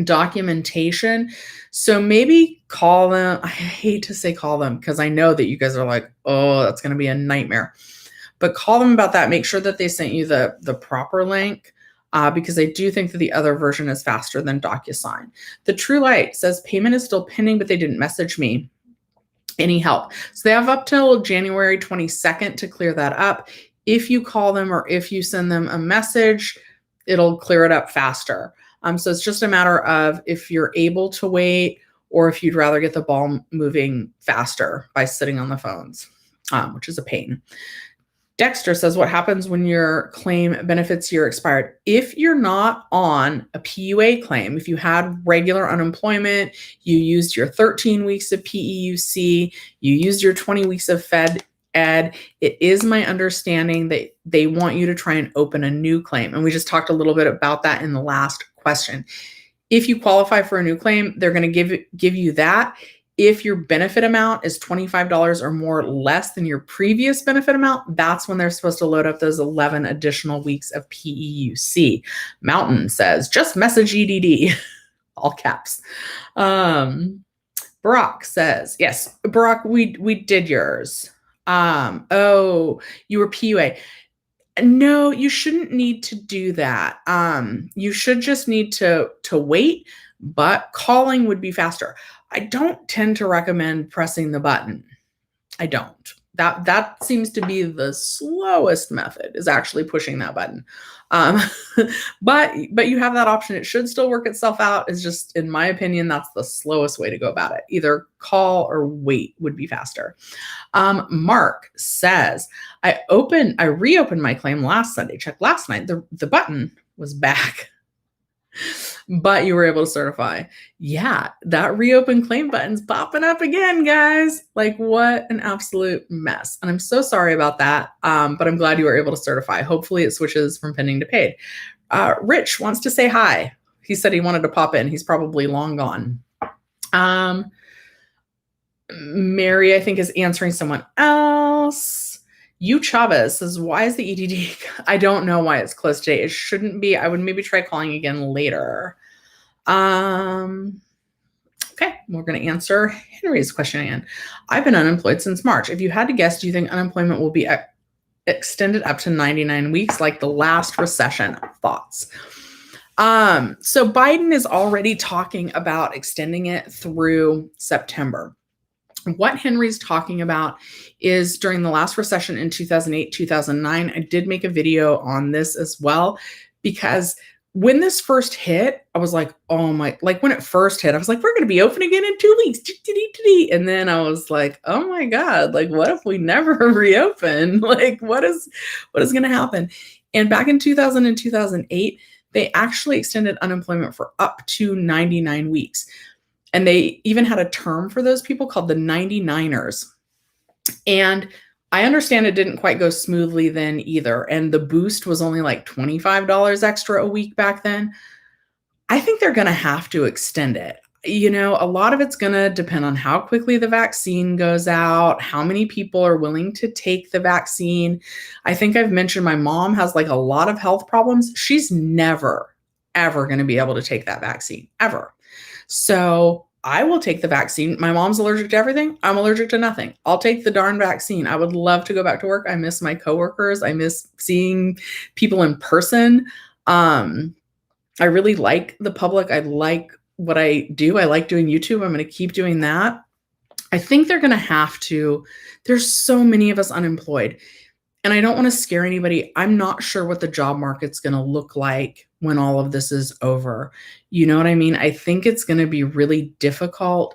S1: documentation. So maybe call them. I hate to say call them because I know that you guys are like, oh, that's going to be a nightmare. But call them about that. Make sure that they sent you the proper link, because I do think that the other version is faster than DocuSign. The True Light says payment is still pending, but they didn't message me any help. So they have up till January 22nd to clear that up. If you call them or if you send them a message, it'll clear it up faster. So it's just a matter of if you're able to wait or if you'd rather get the ball moving faster by sitting on the phones, which is a pain. Dexter says, what happens when your claim benefits year expired? If you're not on a PUA claim, if you had regular unemployment, you used your 13 weeks of PEUC, you used your 20 weeks of Fed Ed, it is my understanding that they want you to try and open a new claim. And we just talked a little bit about that in the last question. If you qualify for a new claim, they're going to give you that. If your benefit amount is $25 or more less than your previous benefit amount, that's when they're supposed to load up those 11 additional weeks of PEUC. Mountain says, just message EDD, all caps. Barack says, yes, Barack, we did yours. Oh, you were PUA. No, you shouldn't need to do that. You should just need to wait, but calling would be faster. I don't tend to recommend pressing the button. I don't. That seems to be the slowest method, is actually pushing that button. But you have that option. It should still work itself out. It's just, in my opinion, that's the slowest way to go about it. Either call or wait would be faster. Mark says, I reopened my claim last Sunday. Checked last night. The button was back. But you were able to certify. Yeah, that reopen claim button's popping up again, guys. Like, what an absolute mess. And I'm so sorry about that. But I'm glad you were able to certify. Hopefully it switches from pending to paid. Rich wants to say hi. He said he wanted to pop in. He's probably long gone. Mary, I think, is answering someone else. Chavez says, why is the EDD? I don't know why it's closed today. It shouldn't be. I would maybe try calling again later. Okay, we're going to answer Henry's question again. I've been unemployed since March. If you had to guess, do you think unemployment will be extended up to 99 weeks like the last recession? Thoughts? So Biden is already talking about extending it through September. What Henry's talking about is during the last recession in 2008, 2009, I did make a video on this as well, because when this first hit, I was like, oh my, like when it first hit, I was like, we're going to be open again in 2 weeks. And then I was like, oh my God, like what if we never reopen? Like what is going to happen? And back in 2000 and 2008, they actually extended unemployment for up to 99 weeks. And they even had a term for those people called the 99ers. And I understand it didn't quite go smoothly then either. And the boost was only like $25 extra a week back then. I think they're going to have to extend it. You know, a lot of it's going to depend on how quickly the vaccine goes out, how many people are willing to take the vaccine. I think I've mentioned my mom has like a lot of health problems. She's never, ever going to be able to take that vaccine, ever. So I will take the vaccine. My mom's allergic to everything. I'm allergic to nothing. I'll take the darn vaccine. I would love to go back to work. I miss my coworkers. I miss seeing people in person. I really like the public. I like what I do. I like doing YouTube. I'm going to keep doing that. I think they're going to have to. There's so many of us unemployed. And I don't want to scare anybody. I'm not sure what the job market's going to look like when all of this is over. You know what I mean? I think it's going to be really difficult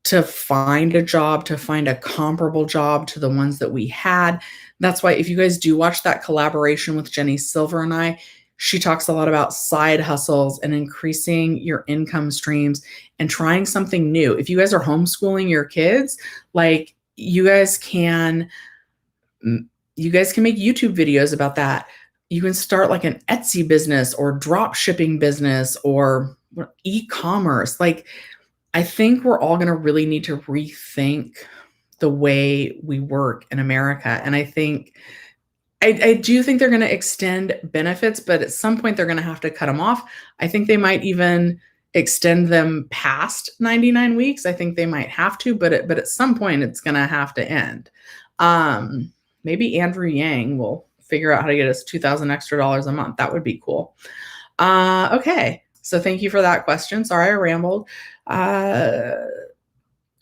S1: to find a job, to find a comparable job to the ones that we had. That's why if you guys do watch that collaboration with Jenny Silver and I, she talks a lot about side hustles and increasing your income streams and trying something new. If you guys are homeschooling your kids, like you guys can make YouTube videos about that. You can start like an Etsy business or drop shipping business or e-commerce. Like, I think we're all going to really need to rethink the way we work in America. And I think, I do think they're going to extend benefits, but at some point they're going to have to cut them off. I think they might even extend them past 99 weeks. I think they might have to, but at some point it's going to have to end. Maybe Andrew Yang will figure out how to get us $2,000 extra a month. That would be cool. Okay. So thank you for that question. Sorry, I rambled.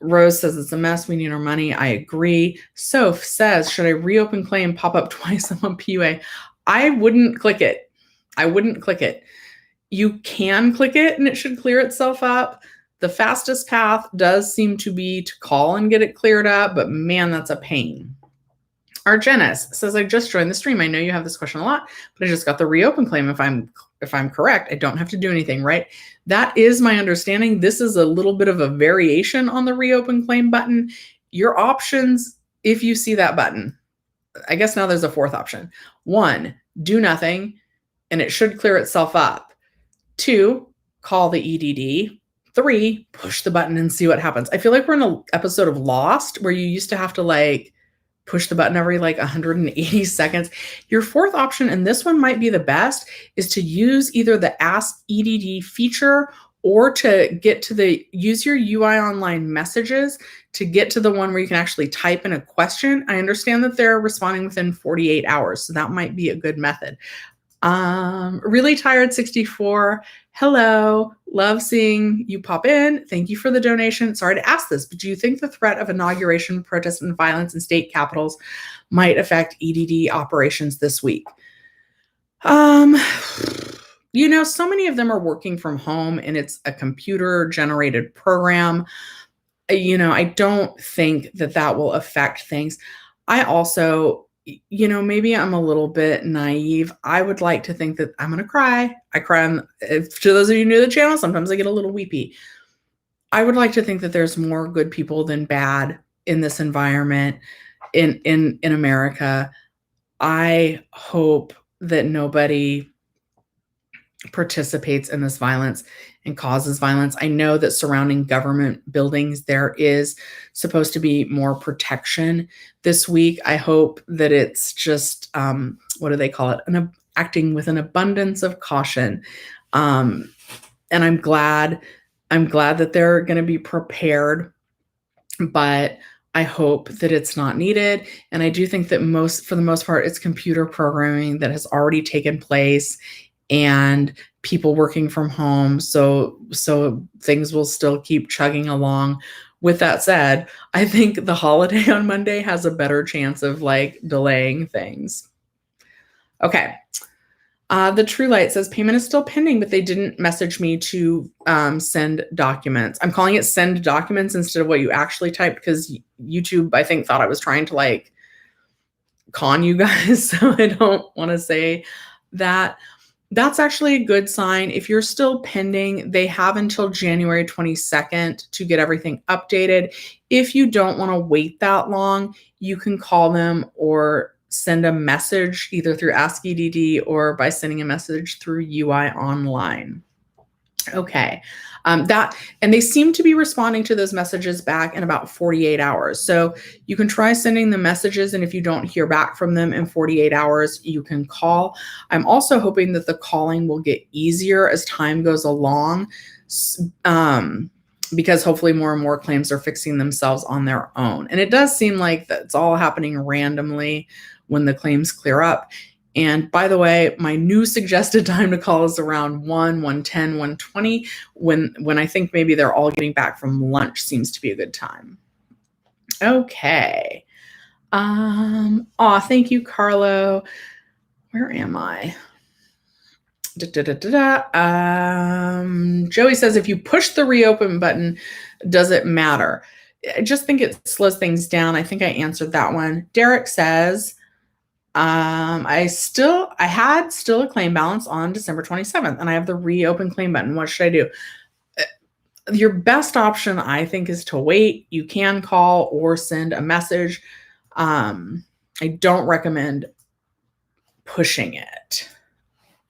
S1: Rose says it's a mess. We need our money. I agree. Soph says, should I reopen claim, pop up twice on PUA? I wouldn't click it. I wouldn't click it. You can click it and it should clear itself up. The fastest path does seem to be to call and get it cleared up, but man, that's a pain. Argenis says, I just joined the stream. I know you have this question a lot, but I just got the reopen claim. If I'm correct, I don't have to do anything, right? That is my understanding. This is a little bit of a variation on the reopen claim button. Your options, if you see that button, I guess now there's a fourth option. 1, do nothing, and it should clear itself up. 2, call the EDD. 3, push the button and see what happens. I feel like we're in an episode of Lost where you used to have to like push the button every like 180 seconds. Your fourth option, and this one might be the best, is to use either the Ask EDD feature or to get to use your UI online messages to get to the one where you can actually type in a question. I understand that they're responding within 48 hours, so that might be a good method. Really Tired 64. Hello. Love seeing you pop in. Thank you for the donation. Sorry to ask this, but do you think the threat of inauguration, protest, and violence in state capitals might affect EDD operations this week? So many of them are working from home and it's a computer generated program. I don't think that will affect things. I also, maybe I'm a little bit naive. I would like to think that I'm going to cry. I cry to those of you new to the channel, sometimes I get a little weepy. I would like to think that there's more good people than bad in this environment in America. I hope that nobody participates in this violence and causes violence. I know that surrounding government buildings, there is supposed to be more protection this week. I hope that it's just, what do they call it? Acting with an abundance of caution. And I'm glad that they're going to be prepared, but I hope that it's not needed. And I do think that for the most part, it's computer programming that has already taken place and people working from home. So things will still keep chugging along. With that said, I think the holiday on Monday has a better chance of like delaying things. Okay. The True Light says payment is still pending, but they didn't message me to send documents. I'm calling it send documents instead of what you actually typed because YouTube, I think, thought I was trying to like con you guys. So I don't want to say that. That's actually a good sign. If you're still pending, they have until January 22nd to get everything updated. If you don't want to wait that long, you can call them or send a message either through Ask EDD or by sending a message through UI online. Okay. And they seem to be responding to those messages back in about 48 hours. So you can try sending the messages, and if you don't hear back from them in 48 hours, you can call. I'm also hoping that the calling will get easier as time goes along, because hopefully more and more claims are fixing themselves on their own. And it does seem like that's all happening randomly when the claims clear up. And by the way, my new suggested time to call is around 1:10, 1:20, when I think maybe they're all getting back from lunch seems to be a good time. Okay. Thank you, Carlo. Where am I? Joey says, if you push the reopen button, does it matter? I just think it slows things down. I think I answered that one. Derek says, I had a claim balance on December 27th, and I have the reopen claim button. What should I do? Your best option, I think, is to wait. You can call or send a message. I don't recommend pushing it.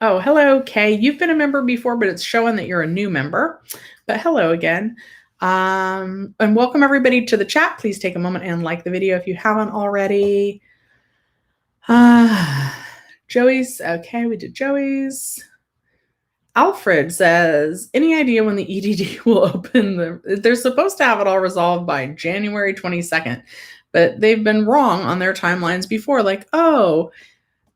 S1: Oh, hello, Kay. You've been a member before, but it's showing that you're a new member. But hello again. And welcome everybody to the chat. Please take a moment and like the video if you haven't already. Joey's. Okay, we did Joey's. Alfred says, any idea when the EDD will open? They're supposed to have it all resolved by January 22nd, but they've been wrong on their timelines before. Like, oh,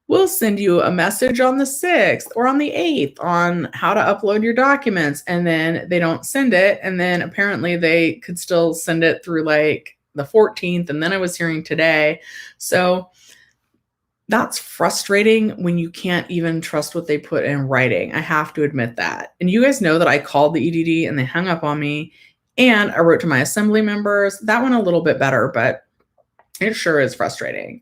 S1: we'll send you a message on the 6th or on the 8th on how to upload your documents. And then they don't send it. And then apparently they could still send it through like the 14th. And then I was hearing today. So that's frustrating when you can't even trust what they put in writing. I have to admit that. And you guys know that I called the EDD and they hung up on me. And I wrote to my assembly members. That went a little bit better, but it sure is frustrating.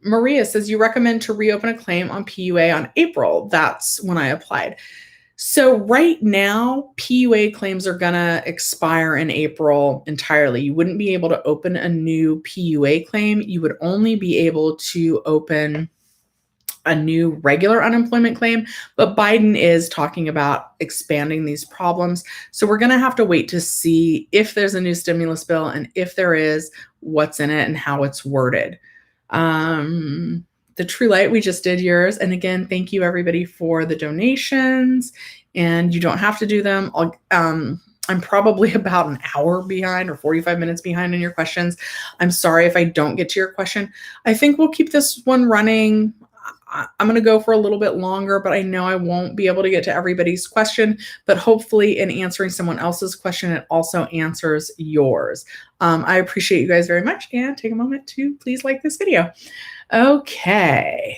S1: Maria says, you recommend to reopen a claim on PUA on April. That's when I applied. So right now, PUA claims are going to expire in April entirely. You wouldn't be able to open a new PUA claim. You would only be able to open a new regular unemployment claim, but Biden is talking about expanding these problems. So we're going to have to wait to see if there's a new stimulus bill, and if there is, what's in it and how it's worded. The True Light, we just did yours. And again, thank you everybody for the donations, and you don't have to do them. I'm probably about an hour behind or 45 minutes behind in your questions. I'm sorry if I don't get to your question. I think we'll keep this one running. I'm going to go for a little bit longer, but I know I won't be able to get to everybody's question, but hopefully in answering someone else's question, it also answers yours. I appreciate you guys very much, and take a moment to please like this video. Okay.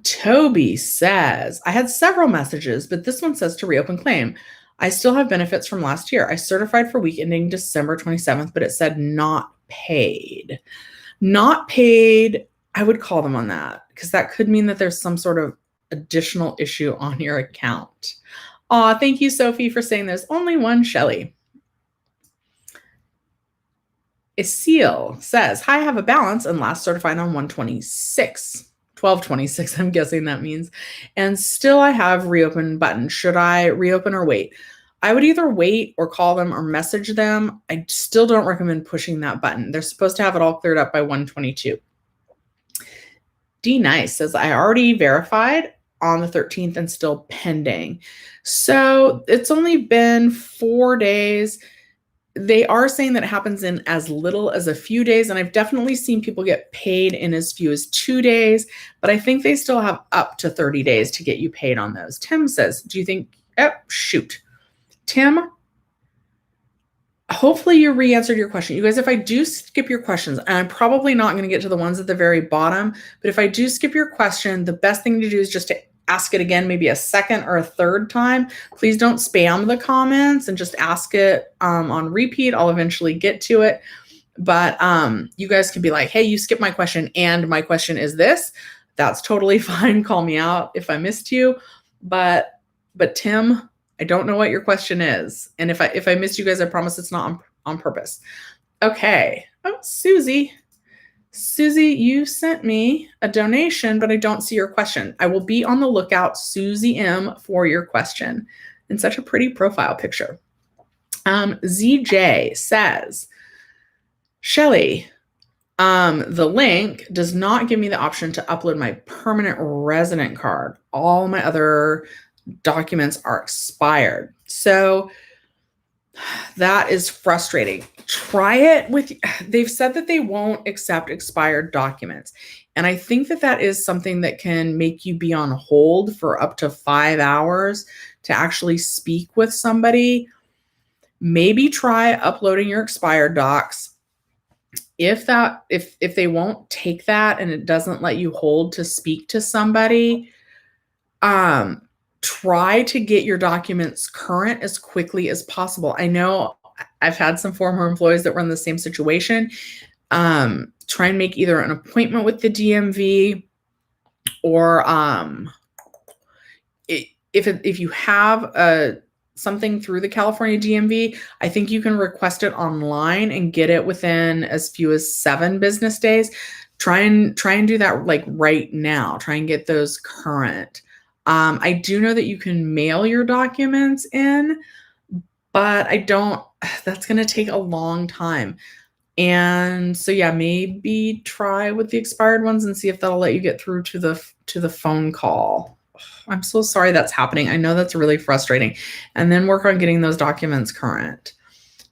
S1: Toby says, I had several messages, but this one says to reopen claim. I still have benefits from last year. I certified for week ending December 27th, but it said not paid. Not paid, I would call them on that, because that could mean that there's some sort of additional issue on your account. Thank you, Sophie, for saying there's only one Shelly. Isil says, hi, I have a balance and last certified on 12/26, I'm guessing that means. And still I have reopen button. Should I reopen or wait? I would either wait or call them or message them. I still don't recommend pushing that button. They're supposed to have it all cleared up by 1/22. D Nice says, I already verified on the 13th and still pending. So it's only been 4 days. They are saying that it happens in as little as a few days, and I've definitely seen people get paid in as few as 2 days, but I think they still have up to 30 days to get you paid on those. Tim says, do you think, shoot. Tim, hopefully you re-answered your question. You guys, if I do skip your questions, and I'm probably not going to get to the ones at the very bottom, but if I do skip your question, the best thing to do is just to ask it again, maybe a second or a third time. Please don't spam the comments and just ask it on repeat. I'll eventually get to it. But you guys could be like, hey, you skipped my question and my question is this. That's totally fine. Call me out if I missed you. But Tim, I don't know what your question is. And if I missed you guys, I promise it's not on purpose. Okay. Oh, Susie. Susie, you sent me a donation, but I don't see your question. I will be on the lookout, Susie M, for your question. And such a pretty profile picture. ZJ says, Shelly, the link does not give me the option to upload my permanent resident card. All my other documents are expired. So that is frustrating. Try it with, they've said that they won't accept expired documents. And I think that that is something that can make you be on hold for up to 5 hours to actually speak with somebody. Maybe try uploading your expired docs. If they won't take that and it doesn't let you hold to speak to somebody, try to get your documents current as quickly as possible. I know I've had some former employees that were in the same situation. Try and make either an appointment with the DMV or if you have something through the California DMV, I think you can request it online and get it within as few as 7 business days. Try and do that like right now. Try and get those current. I do know that you can mail your documents in, but that's going to take a long time. And so yeah, maybe try with the expired ones and see if that'll let you get through to the phone call. I'm so sorry that's happening. I know that's really frustrating. And then work on getting those documents current.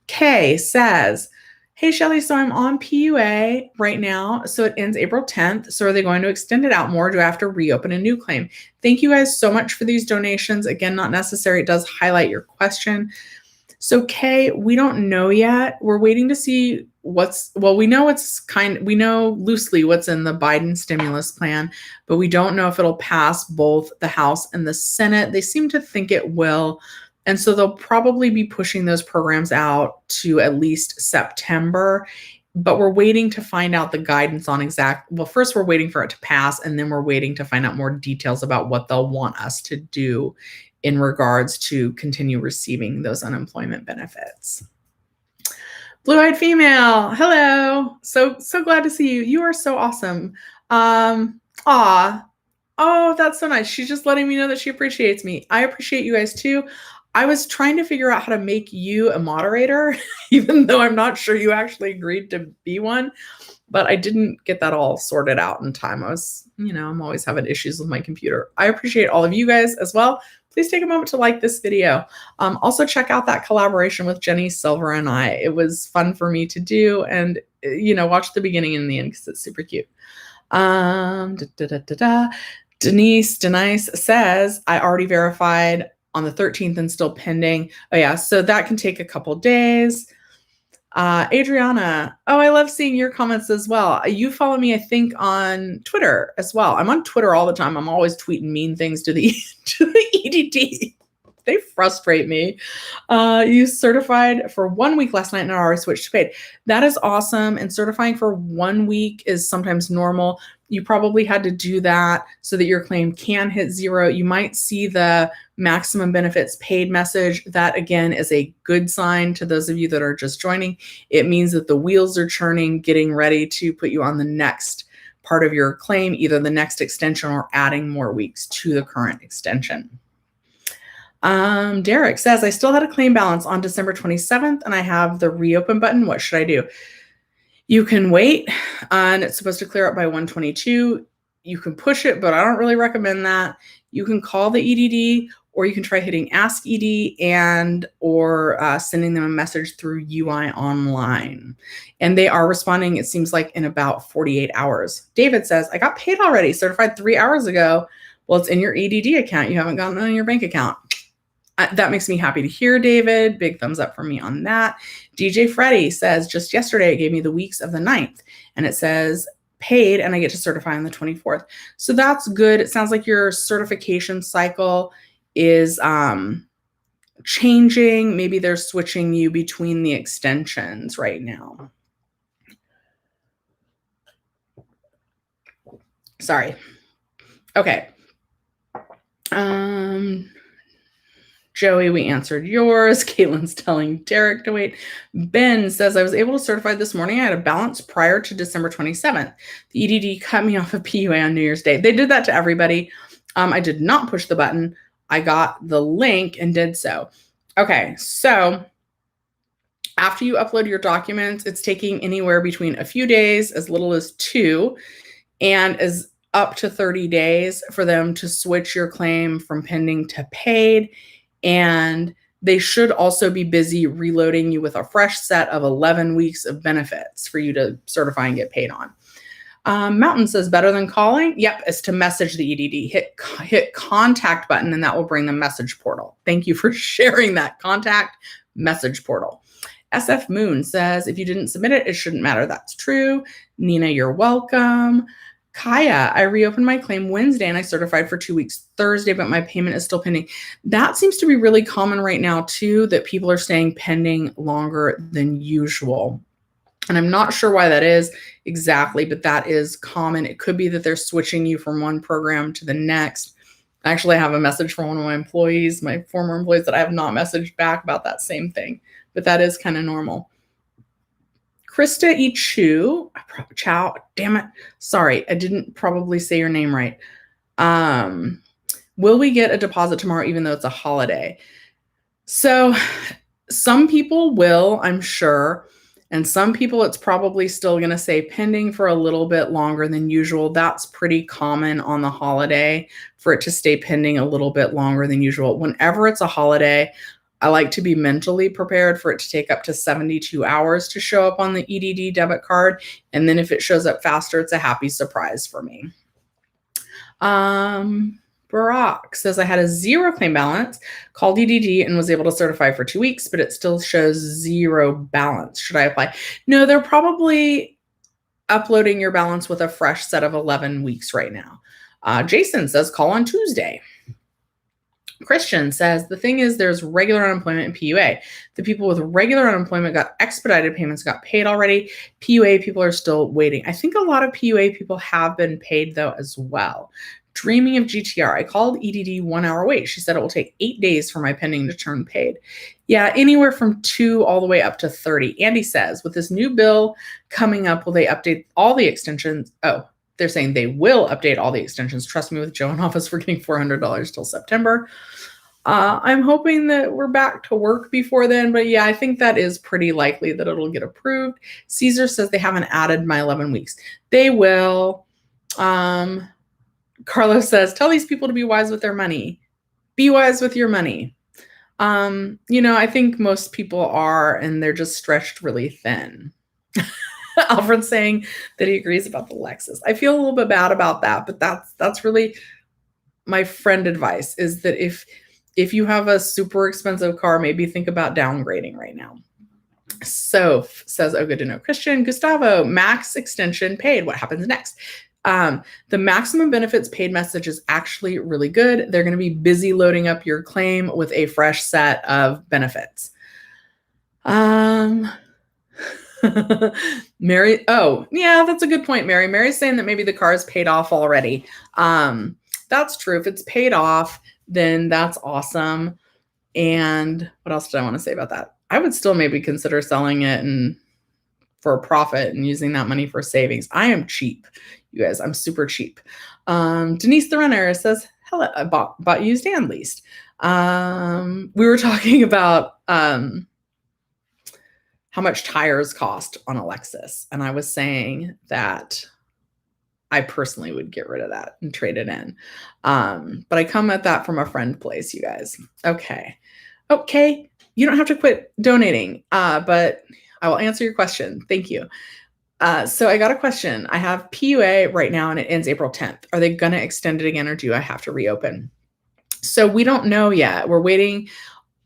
S1: Kay says, hey, Shelly, so I'm on PUA right now. So it ends April 10th. So are they going to extend it out more? Do I have to reopen a new claim? Thank you guys so much for these donations. Again, not necessary. It does highlight your question. So Kay, we don't know yet. We're waiting to see we know we know loosely what's in the Biden stimulus plan, but we don't know if it'll pass both the House and the Senate. They seem to think it will. And so they'll probably be pushing those programs out to at least September. But we're waiting to find out the guidance on first we're waiting for it to pass, and then we're waiting to find out more details about what they'll want us to do in regards to continue receiving those unemployment benefits. Blue-eyed female, hello. So glad to see you. You are so awesome. Oh, that's so nice. She's just letting me know that she appreciates me. I appreciate you guys too. I was trying to figure out how to make you a moderator, even though I'm not sure you actually agreed to be one, but I didn't get that all sorted out in time. I'm always having issues with my computer. I appreciate all of you guys as well. Please take a moment to like this video. Also check out that collaboration with Jenny Silver and I. It was fun for me to do, and watch the beginning and the end because it's super cute. Denise says, I already verified on the 13th and still pending. Oh yeah, so that can take a couple days. Adriana, I love seeing your comments as well. You follow me, I think, on Twitter as well. I'm on Twitter all the time. I'm always tweeting mean things to the EDD. They frustrate me. You certified for 1 week last night and already switched to paid. That is awesome. And certifying for 1 week is sometimes normal. You probably had to do that so that your claim can hit 0. You might see the maximum benefits paid message. That, again, is a good sign to those of you that are just joining. It means that the wheels are churning, getting ready to put you on the next part of your claim, either the next extension or adding more weeks to the current extension. Derek says, I still had a claim balance on December 27th and I have the reopen button. What should I do? You can wait, and it's supposed to clear up by 122. You can push it, but I don't really recommend that. You can call the EDD, or you can try hitting Ask ED or sending them a message through UI Online. And they are responding, it seems like, in about 48 hours. David says, I got paid already, certified 3 hours ago. Well, it's in your EDD account. You haven't gotten it on your bank account. That makes me happy to hear, David. Big thumbs up for me on that. DJ Freddy says, just yesterday, it gave me the weeks of the 9th. And it says paid, and I get to certify on the 24th. So that's good. It sounds like your certification cycle is changing. Maybe they're switching you between the extensions right now. Sorry. Okay. Joey, we answered yours. Caitlin's telling Derek to wait. Ben says, I was able to certify this morning. I had a balance prior to December 27th. The EDD cut me off of PUA on New Year's Day. They did that to everybody. I did not push the button. I got the link and did so. Okay, so after you upload your documents, it's taking anywhere between a few days, as little as 2, and as up to 30 days for them to switch your claim from pending to paid. And they should also be busy reloading you with a fresh set of 11 weeks of benefits for you to certify and get paid on. Mountain says, better than calling? Yep, it's to message the EDD. Hit contact button, and that will bring the message portal. Thank you for sharing that. Contact message portal. SF Moon says, if you didn't submit it, it shouldn't matter. That's true. Nina, you're welcome. Kaya, I reopened my claim Wednesday and I certified for 2 weeks Thursday, but my payment is still pending. That seems to be really common right now too, that people are staying pending longer than usual. And I'm not sure why that is exactly, but that is common. It could be that they're switching you from one program to the next. Actually, I have a message from one of my employees, my former employees, that I have not messaged back about that same thing, but that is kind of normal. Krista Ichu, Chow, damn it. Sorry, I didn't probably say your name right. Will we get a deposit tomorrow even though it's a holiday? So some people will, I'm sure. And some people, it's probably still going to say pending for a little bit longer than usual. That's pretty common on the holiday for it to stay pending a little bit longer than usual. Whenever it's a holiday, I like to be mentally prepared for it to take up to 72 hours to show up on the EDD debit card. And then if it shows up faster, it's a happy surprise for me. Barack says, I had a 0 claim balance, called EDD and was able to certify for 2 weeks, but it still shows 0 balance. Should I apply? No, they're probably uploading your balance with a fresh set of 11 weeks right now. Jason says, call on Tuesday. Christian says, the thing is, there's regular unemployment in PUA. The people with regular unemployment got expedited payments, got paid already. PUA people are still waiting. I think a lot of PUA people have been paid, though, as well. Dreaming of GTR. I called EDD 1 hour wait. She said it will take 8 days for my pending to turn paid. Yeah, anywhere from 2 all the way up to 30. Andy says, with this new bill coming up, will they update all the extensions? Oh, they're saying they will update all the extensions. Trust me, with Joe in office, we're getting $400 till September. I'm hoping that we're back to work before then, but yeah, I think that is pretty likely that it'll get approved. Caesar says they haven't added my 11 weeks. They will. Carlos says, tell these people to be wise with their money. Be wise with your money. I think most people are, and they're just stretched really thin. Alfred's saying that he agrees about the Lexus. I feel a little bit bad about that, but that's really my friend advice, is that if you have a super expensive car, maybe think about downgrading right now. Soph says, oh, good to know. Christian, Gustavo, max extension paid. What happens next? The maximum benefits paid message is actually really good. They're going to be busy loading up your claim with a fresh set of benefits. Mary, oh, yeah, that's a good point, Mary. Mary's saying that maybe the car is paid off already. That's true. If it's paid off, then that's awesome. And what else did I want to say about that? I would still maybe consider selling it and for a profit and using that money for savings. I am cheap, you guys. I'm super cheap. Denise the Runner says, hello, I bought used and leased. We were talking about how much tires cost on a Lexus. And I was saying that I personally would get rid of that and trade it in. But I come at that from a friend place, you guys. Okay. You don't have to quit donating, but I will answer your question. Thank you. So I got a question. I have PUA right now and it ends April 10th. Are they going to extend it again, or do I have to reopen? So we don't know yet. We're waiting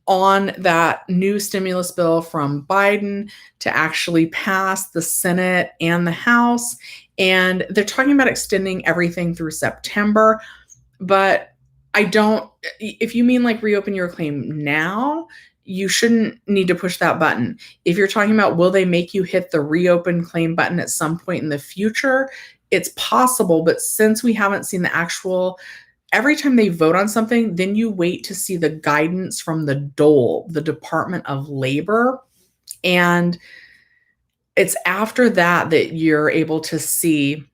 S1: on that new stimulus bill from Biden to actually pass the Senate and the House. And they're talking about extending everything through September. But if you mean like reopen your claim now, you shouldn't need to push that button. If you're talking about will they make you hit the reopen claim button at some point in the future, it's possible. But since we haven't seen the actual, every time they vote on something, then you wait to see the guidance from the DOLE, the Department of Labor. And it's after that you're able to see,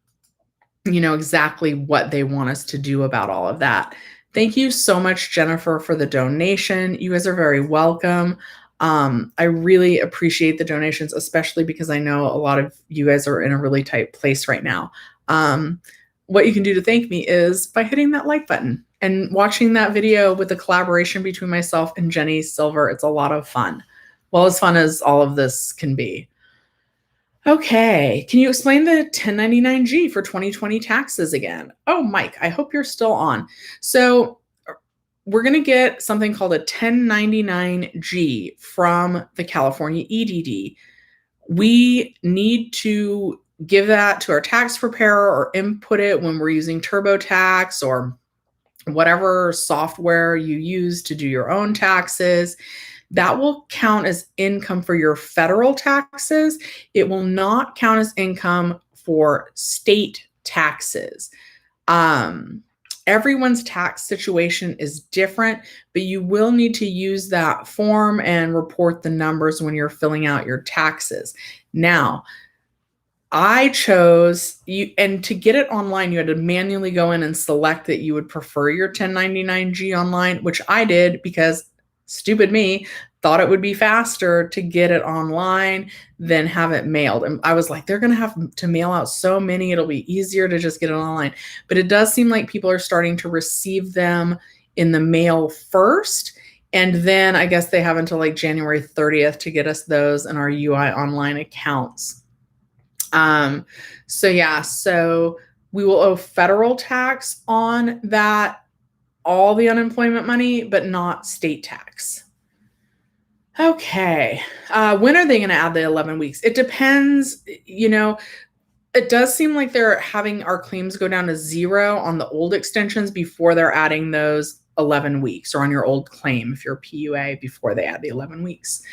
S1: exactly what they want us to do about all of that. Thank you so much, Jennifer, for the donation. You guys are very welcome. I really appreciate the donations, especially because I know a lot of you guys are in a really tight place right now. What you can do to thank me is by hitting that like button and watching that video with the collaboration between myself and Jenny Silver. It's a lot of fun. Well, as fun as all of this can be. Okay, can you explain the 1099-G for 2020 taxes again? Oh, Mike, I hope you're still on. So we're going to get something called a 1099-G from the California EDD. We need to give that to our tax preparer or input it when we're using TurboTax or whatever software you use to do your own taxes. That will count as income for your federal taxes. It will not count as income for state taxes. Everyone's tax situation is different, but you will need to use that form and report the numbers when you're filling out your taxes. Now, I chose you, and to get it online, you had to manually go in and select that you would prefer your 1099-G online, which I did because Stupid me, thought it would be faster to get it online than have it mailed. And I was like, they're going to have to mail out so many. It'll be easier to just get it online. But it does seem like people are starting to receive them in the mail first. And then I guess they have until like January 30th to get us those in our UI online accounts. So we will owe federal tax on that, all the unemployment money, but not state tax. Okay. When are they going to add the 11 weeks? It depends. It does seem like they're having our claims go down to 0 on the old extensions before they're adding those 11 weeks, or on your old claim if you're a PUA before they add the 11 weeks.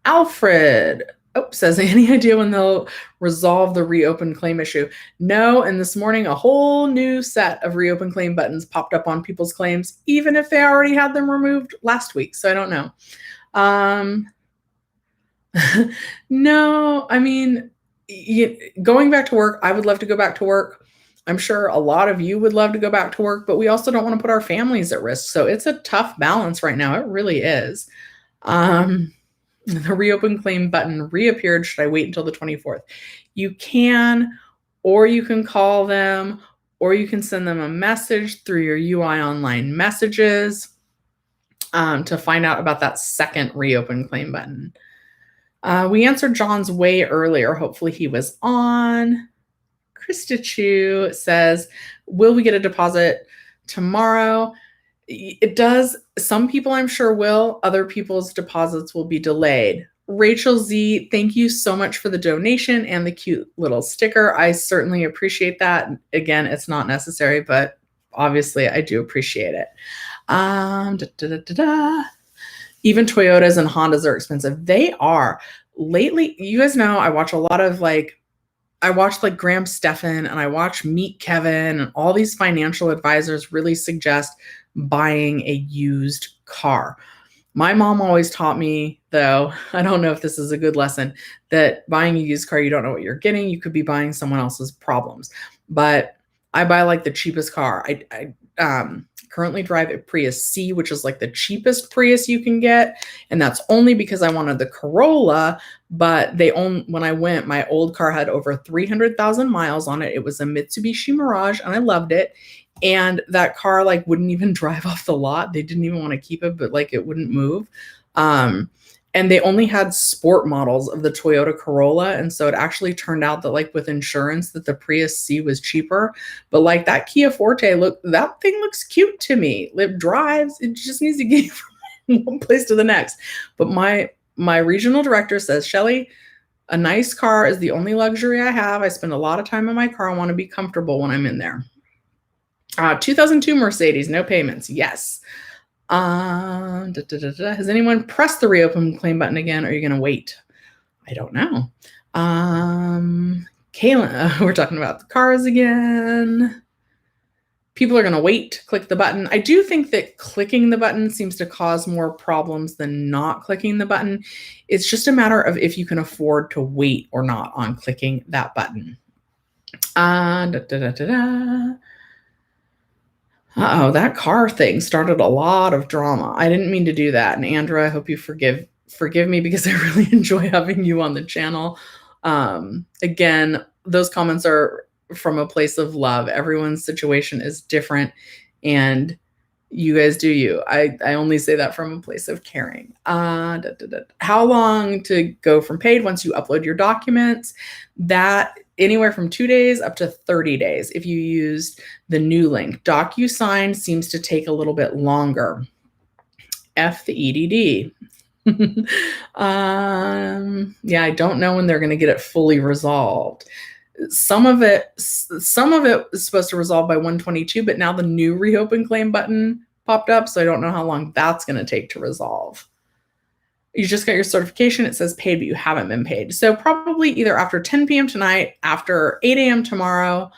S1: Alfred says, any idea when they'll resolve the reopen claim issue? No, and this morning a whole new set of reopen claim buttons popped up on people's claims, even if they already had them removed last week. So I don't know. No, I mean, going back to work, I would love to go back to work. I'm sure a lot of you would love to go back to work, but we also don't want to put our families at risk. So it's a tough balance right now. It really is. The reopen claim button reappeared. Should I wait until the 24th? You can, or you can call them, or you can send them a message through your UI online messages to find out about that second reopen claim button. We answered John's way earlier. Hopefully he was on. Krista Chu says, will we get a deposit tomorrow? It does. Some people I'm sure will. Other people's deposits will be delayed. Rachel Z, thank you so much for the donation and the cute little sticker. I certainly appreciate that. Again, it's not necessary, but obviously I do appreciate it. Even Toyotas and Hondas are expensive. They are. Lately, you guys know I watch a lot of I watch Graham Stephan and I watch Meet Kevin, and all these financial advisors really suggest buying a used car. My mom always taught me, though, I don't know if this is a good lesson, that buying a used car, you don't know what you're getting. You could be buying someone else's problems. But I buy the cheapest car. I currently drive a Prius C, which is the cheapest Prius you can get. And that's only because I wanted the Corolla, but when I went, my old car had over 300,000 miles on it. It was a Mitsubishi Mirage and I loved it. And that car wouldn't even drive off the lot. They didn't even want to keep it, but it wouldn't move. And they only had sport models of the Toyota Corolla. And so it actually turned out that with insurance that the Prius C was cheaper. But that Kia Forte, that thing looks cute to me. It drives. It just needs to get you from one place to the next. But my regional director says, Shelly, a nice car is the only luxury I have. I spend a lot of time in my car. I want to be comfortable when I'm in there. 2002 Mercedes, no payments. Yes. Has anyone pressed the reopen claim button again? Or are you going to wait? I don't know. Kaylin, we're talking about the cars again. People are going to wait to click the button. I do think that clicking the button seems to cause more problems than not clicking the button. It's just a matter of if you can afford to wait or not on clicking that button. Uh-oh, that car thing started a lot of drama. I didn't mean to do that. And Andrea, I hope you forgive me because I really enjoy having you on the channel. Again, those comments are from a place of love. Everyone's situation is different and you guys do you. I only say that from a place of caring. How long to go from paid once you upload your documents? That anywhere from 2 days up to 30 days if you used the new link. DocuSign seems to take a little bit longer. F the EDD. Yeah, I don't know when they're going to get it fully resolved. Some of it is supposed to resolve by 122, but now the new reopen claim button popped up, so I don't know how long that's going to take to resolve. You just got your certification. It says paid, but you haven't been paid. So probably either after 10 p.m. tonight, after 8 a.m. tomorrow,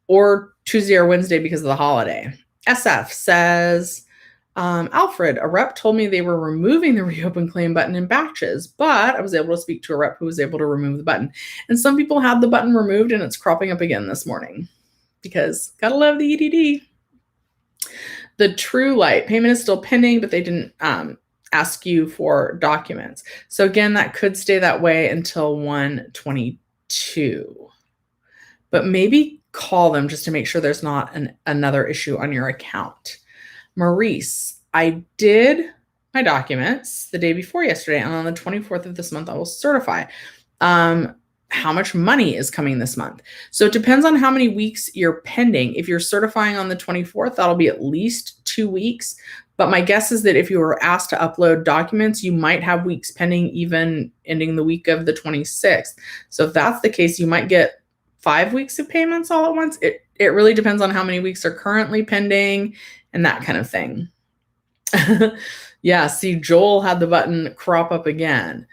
S1: or Tuesday or Wednesday because of the holiday. SF says, Alfred, a rep told me they were removing the reopen claim button in batches, but I was able to speak to a rep who was able to remove the button. And some people had the button removed and it's cropping up again this morning because gotta love the EDD. The True Light payment is still pending, but they didn't ask you for documents. So again, that could stay that way until 1/22. But maybe call them just to make sure there's not another issue on your account. Maurice, I did my documents the day before yesterday, and on the 24th of this month, I will certify. How much money is coming this month? So it depends on how many weeks you're pending. If you're certifying on the 24th, that'll be at least 2 weeks. But my guess is that if you were asked to upload documents, you might have weeks pending even ending the week of the 26th. So if that's the case, you might get 5 weeks of payments all at once. It really depends on how many weeks are currently pending and that kind of thing. Yeah, see, Joel had the button crop up again.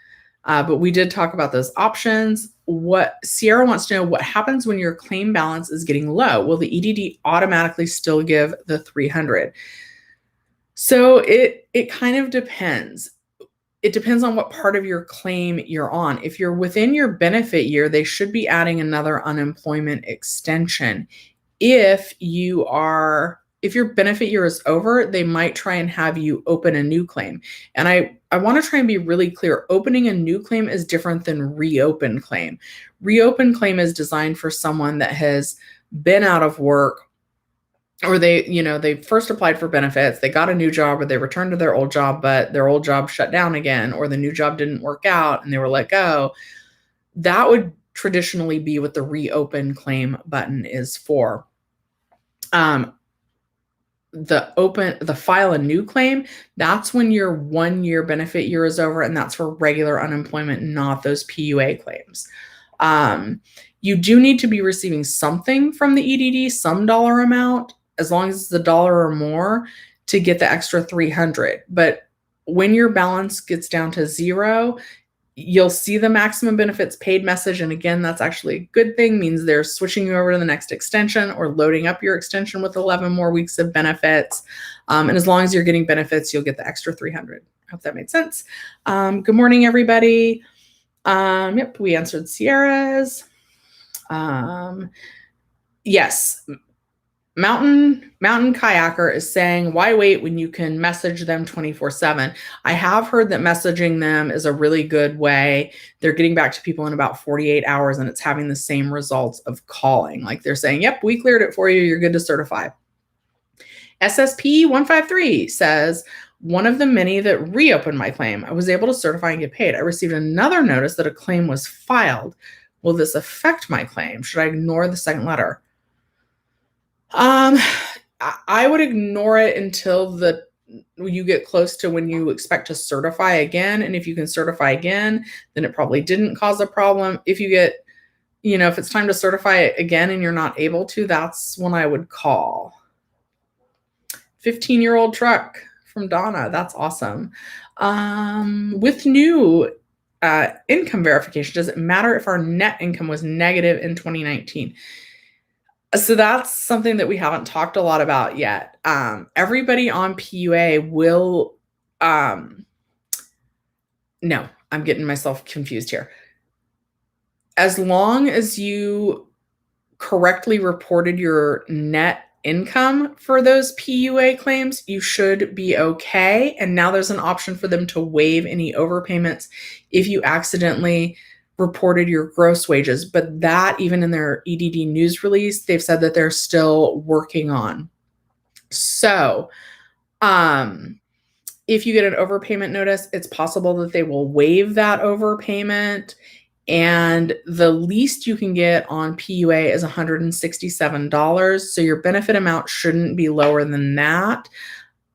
S1: But we did talk about those options. What Sierra wants to know, what happens when your claim balance is getting low? Will the EDD automatically still give the 300? So it kind of depends. It depends on what part of your claim you're on. If you're within your benefit year, they should be adding another unemployment extension. If your benefit year is over, they might try and have you open a new claim. And I want to try and be really clear. Opening a new claim is different than reopen claim. Reopen claim is designed for someone that has been out of work, or they first applied for benefits, they got a new job, or they returned to their old job, but their old job shut down again, or the new job didn't work out and they were let go. That would traditionally be what the reopen claim button is for. The file a new claim, that's when your 1 year benefit year is over, and that's for regular unemployment, not those PUA claims. You do need to be receiving something from the EDD, some dollar amount, as long as it's $1 or more, to get the extra 300. But when your balance gets down to 0, you'll see the maximum benefits paid message. And again, that's actually a good thing, means they're switching you over to the next extension or loading up your extension with 11 more weeks of benefits. And as long as you're getting benefits, you'll get the extra 300. I hope that made sense. Good morning, everybody. Yep, we answered Sierra's. Yes. Mountain Kayaker is saying, why wait when you can message them 24/7? I have heard that messaging them is a really good way. They're getting back to people in about 48 hours, and it's having the same results of calling. Like they're saying, yep, we cleared it for you. You're good to certify. SSP 153 says, one of the many that reopened my claim, I was able to certify and get paid. I received another notice that a claim was filed. Will this affect my claim? Should I ignore the second letter? I would ignore it until you get close to when you expect to certify again. And if you can certify again, then it probably didn't cause a problem. If you get, if it's time to certify it again and you're not able to, that's when I would call. 15-year-old truck from Donna. That's awesome. With new income verification, does it matter if our net income was negative in 2019? So that's something that we haven't talked a lot about yet. Everybody on PUA will, no, I'm getting myself confused here. As long as you correctly reported your net income for those PUA claims, you should be okay. And now there's an option for them to waive any overpayments if you accidentally reported your gross wages. But that, even in their EDD news release, they've said that they're still working on. So if you get an overpayment notice, it's possible that they will waive that overpayment. And the least you can get on PUA is $167. So your benefit amount shouldn't be lower than that.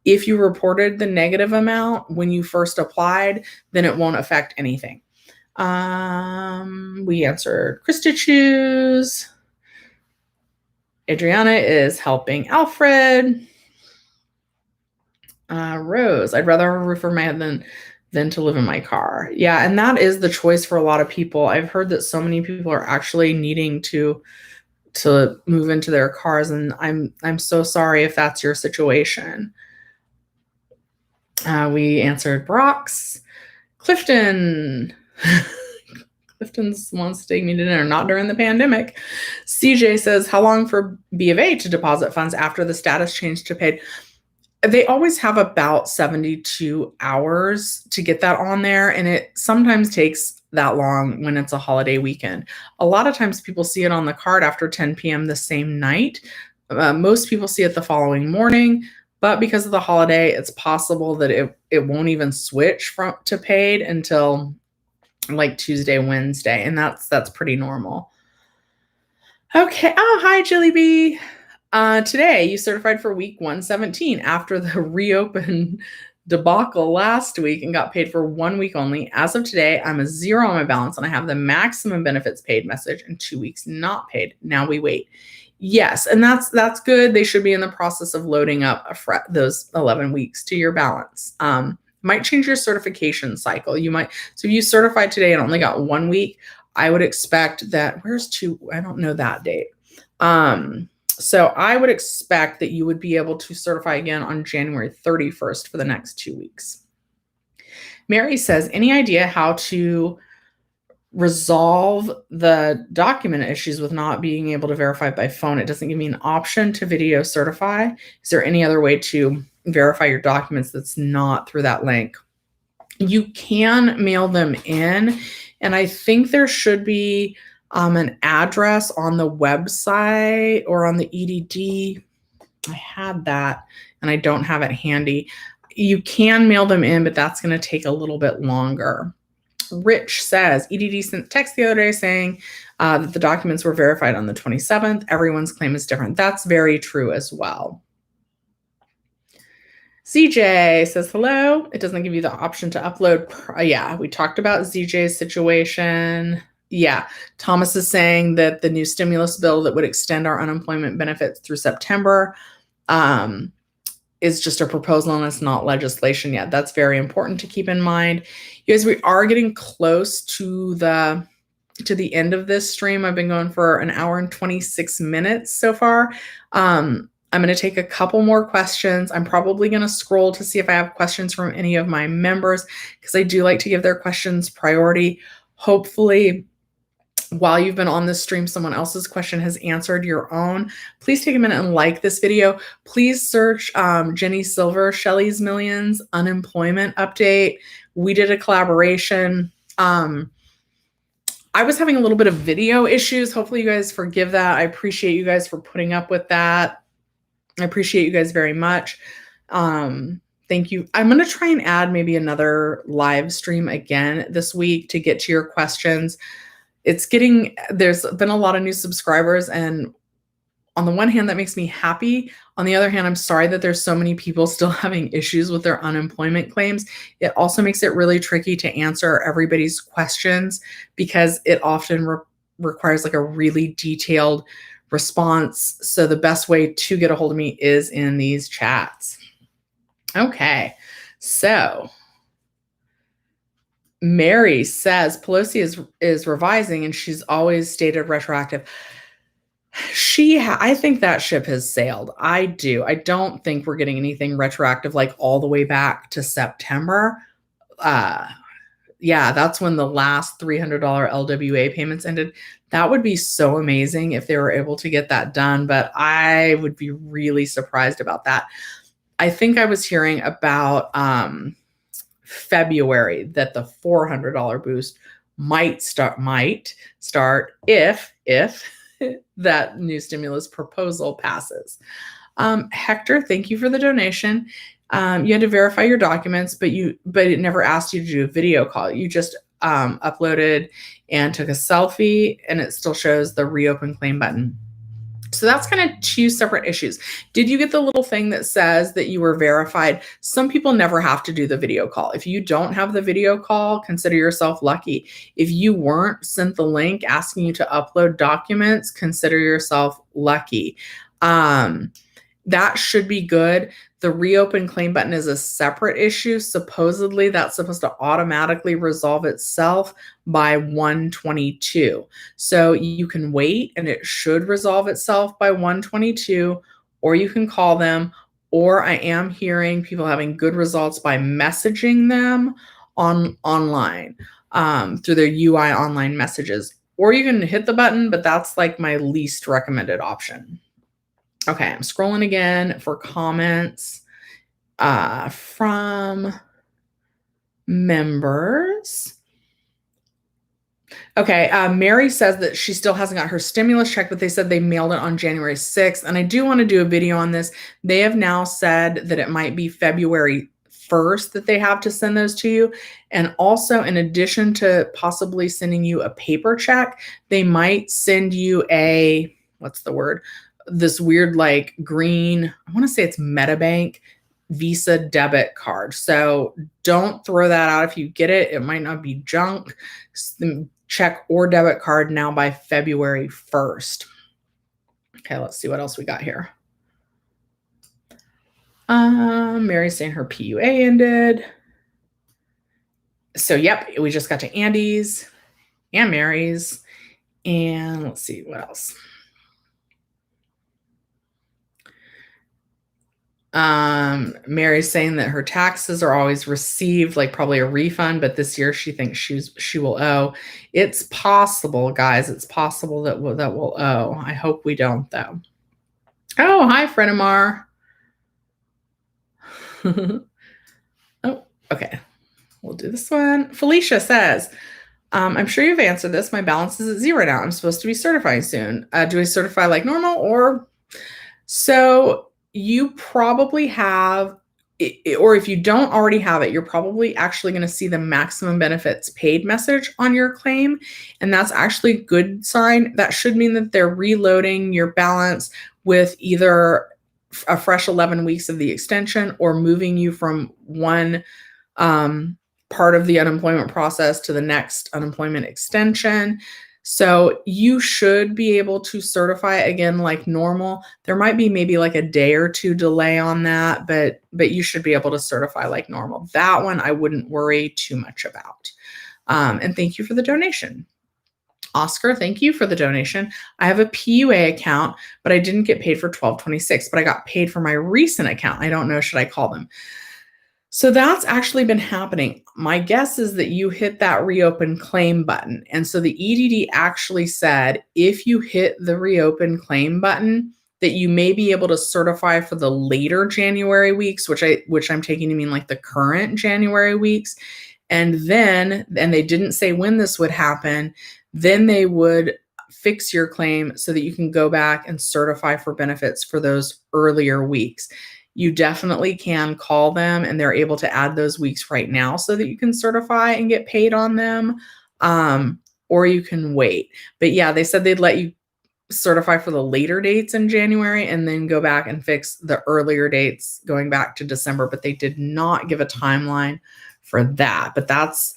S1: If you reported the negative amount when you first applied, then it won't affect anything. We answered Krista Choose. Adriana is helping Alfred. Rose, I'd rather have a roof over my head than to live in my car. Yeah, and that is the choice for a lot of people. I've heard that so many people are actually needing to move into their cars, and I'm so sorry if that's your situation. We answered Brock's. Clifton. Clifton's wants to take me to dinner, not during the pandemic. CJ says, how long for B of A to deposit funds after the status change to paid? They always have about 72 hours to get that on there, and it sometimes takes that long when it's a holiday weekend. A lot of times people see it on the card after 10 p.m. the same night. Most people see it the following morning, but because of the holiday, it's possible that it won't even switch to paid until like Tuesday, Wednesday, and that's pretty normal. Okay. Oh, hi, Jilly Bee. Today, you certified for week 117 after the reopen debacle last week and got paid for 1 week only. As of today, I'm a zero on my balance and I have the maximum benefits paid message and 2 weeks not paid. Now we wait. Yes, and that's good. They should be in the process of loading up those 11 weeks to your balance. Might change your certification cycle. So if you certified today and only got 1 week, I would expect that. Where's two? I don't know that date. So I would expect that you would be able to certify again on January 31st for the next 2 weeks. Mary says, any idea how to resolve the document issues with not being able to verify by phone? It doesn't give me an option to video certify. Is there any other way to verify your documents that's not through that link? You can mail them in, and I think there should be an address on the website or on the EDD. I had that and I don't have it handy. You can mail them in, but that's going to take a little bit longer. Rich says, EDD sent text the other day saying that the documents were verified on the 27th. Everyone's claim is different. That's very true as well. ZJ says, hello. It doesn't give you the option to upload. Yeah, we talked about ZJ's situation. Yeah, Thomas is saying that the new stimulus bill that would extend our unemployment benefits through September is just a proposal and it's not legislation yet. That's very important to keep in mind. You guys, we are getting close to the end of this stream. I've been going for an hour and 26 minutes so far. I'm going to take a couple more questions. I'm probably going to scroll to see if I have questions from any of my members because I do like to give their questions priority. Hopefully, while you've been on this stream, someone else's question has answered your own. Please take a minute and like this video. Please search Jenny Silver, Shelly's Millions unemployment update. We did a collaboration. I was having a little bit of video issues. Hopefully you guys forgive that. I appreciate you guys for putting up with that. I appreciate you guys very much. Thank you. I'm going to try and add maybe another live stream again this week to get to your questions. There's been a lot of new subscribers, and on the one hand, that makes me happy. On the other hand, I'm sorry that there's so many people still having issues with their unemployment claims. It also makes it really tricky to answer everybody's questions because it often requires like a really detailed response. So the best way to get a hold of me is in these chats. Okay, so Mary says Pelosi is revising and she's always stated retroactive. I think that ship has sailed. I do. I don't think we're getting anything retroactive like all the way back to September. Yeah, that's when the last $300 LWA payments ended. That would be so amazing if they were able to get that done, but I would be really surprised about that. I think I was hearing about February that the $400 boost might start if that new stimulus proposal passes. Hector, thank you for the donation. You had to verify your documents, but it never asked you to do a video call. You just uploaded and took a selfie, and it still shows the reopen claim button. So that's kind of two separate issues. Did you get the little thing that says that you were verified? Some people never have to do the video call. If you don't have the video call, consider yourself lucky. If you weren't sent the link asking you to upload documents, consider yourself lucky. That should be good. The reopen claim button is a separate issue. Supposedly that's supposed to automatically resolve itself by 1/22. So you can wait and it should resolve itself by 1/22, or you can call them, or I am hearing people having good results by messaging them online through their UI online messages, or you can hit the button, but that's like my least recommended option. Okay, I'm scrolling again for comments. from members. Okay, Mary says that she still hasn't got her stimulus check, but they said they mailed it on January 6th. And I do want to do a video on this. They have now said that it might be February 1st that they have to send those to you. And also, in addition to possibly sending you a paper check, they might send you a, what's the word? This weird, like green, I want to say it's MetaBank Visa debit card. So don't throw that out if you get it. It might not be junk. Check or debit card now by February 1st. Okay, let's see what else we got here. Mary's saying her PUA ended. So, yep, we just got to Andy's and Mary's. And let's see what else. Mary's saying that her taxes are always received, like probably a refund, but this year she thinks she will owe. It's possible, guys. It's possible that we'll owe. I hope we don't, though. Oh, hi, Frenimar. Oh, okay. We'll do this one. Felicia says, I'm sure you've answered this. My balance is at 0 now. I'm supposed to be certifying soon. Do I certify like normal or? So you probably have, or if you don't already have it, you're probably actually going to see the maximum benefits paid message on your claim. And that's actually a good sign. That should mean that they're reloading your balance with either a fresh 11 weeks of the extension or moving you from one part of the unemployment process to the next unemployment extension. So you should be able to certify again like normal. There might be maybe like a day or two delay on that, but you should be able to certify like normal. That one I wouldn't worry too much about. And thank you for the donation. Oscar, thank you for the donation. I have a PUA account, but I didn't get paid for 12/26, but I got paid for my recent account. I don't know, should I call them? So that's actually been happening. My guess is that you hit that reopen claim button. And so the EDD actually said, if you hit the reopen claim button, that you may be able to certify for the later January weeks, which I'm taking to mean like the current January weeks. And they didn't say when this would happen, then they would fix your claim so that you can go back and certify for benefits for those earlier weeks. You definitely can call them and they're able to add those weeks right now so that you can certify and get paid on them, or you can wait. But yeah, they said they'd let you certify for the later dates in January and then go back and fix the earlier dates going back to December, but they did not give a timeline for that. But that's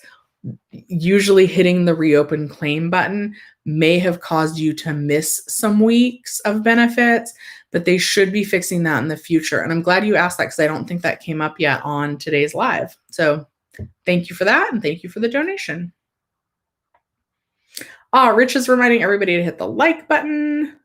S1: usually hitting the reopen claim button may have caused you to miss some weeks of benefits, but they should be fixing that in the future. And I'm glad you asked that because I don't think that came up yet on today's live. So thank you for that. And thank you for the donation. Rich is reminding everybody to hit the like button.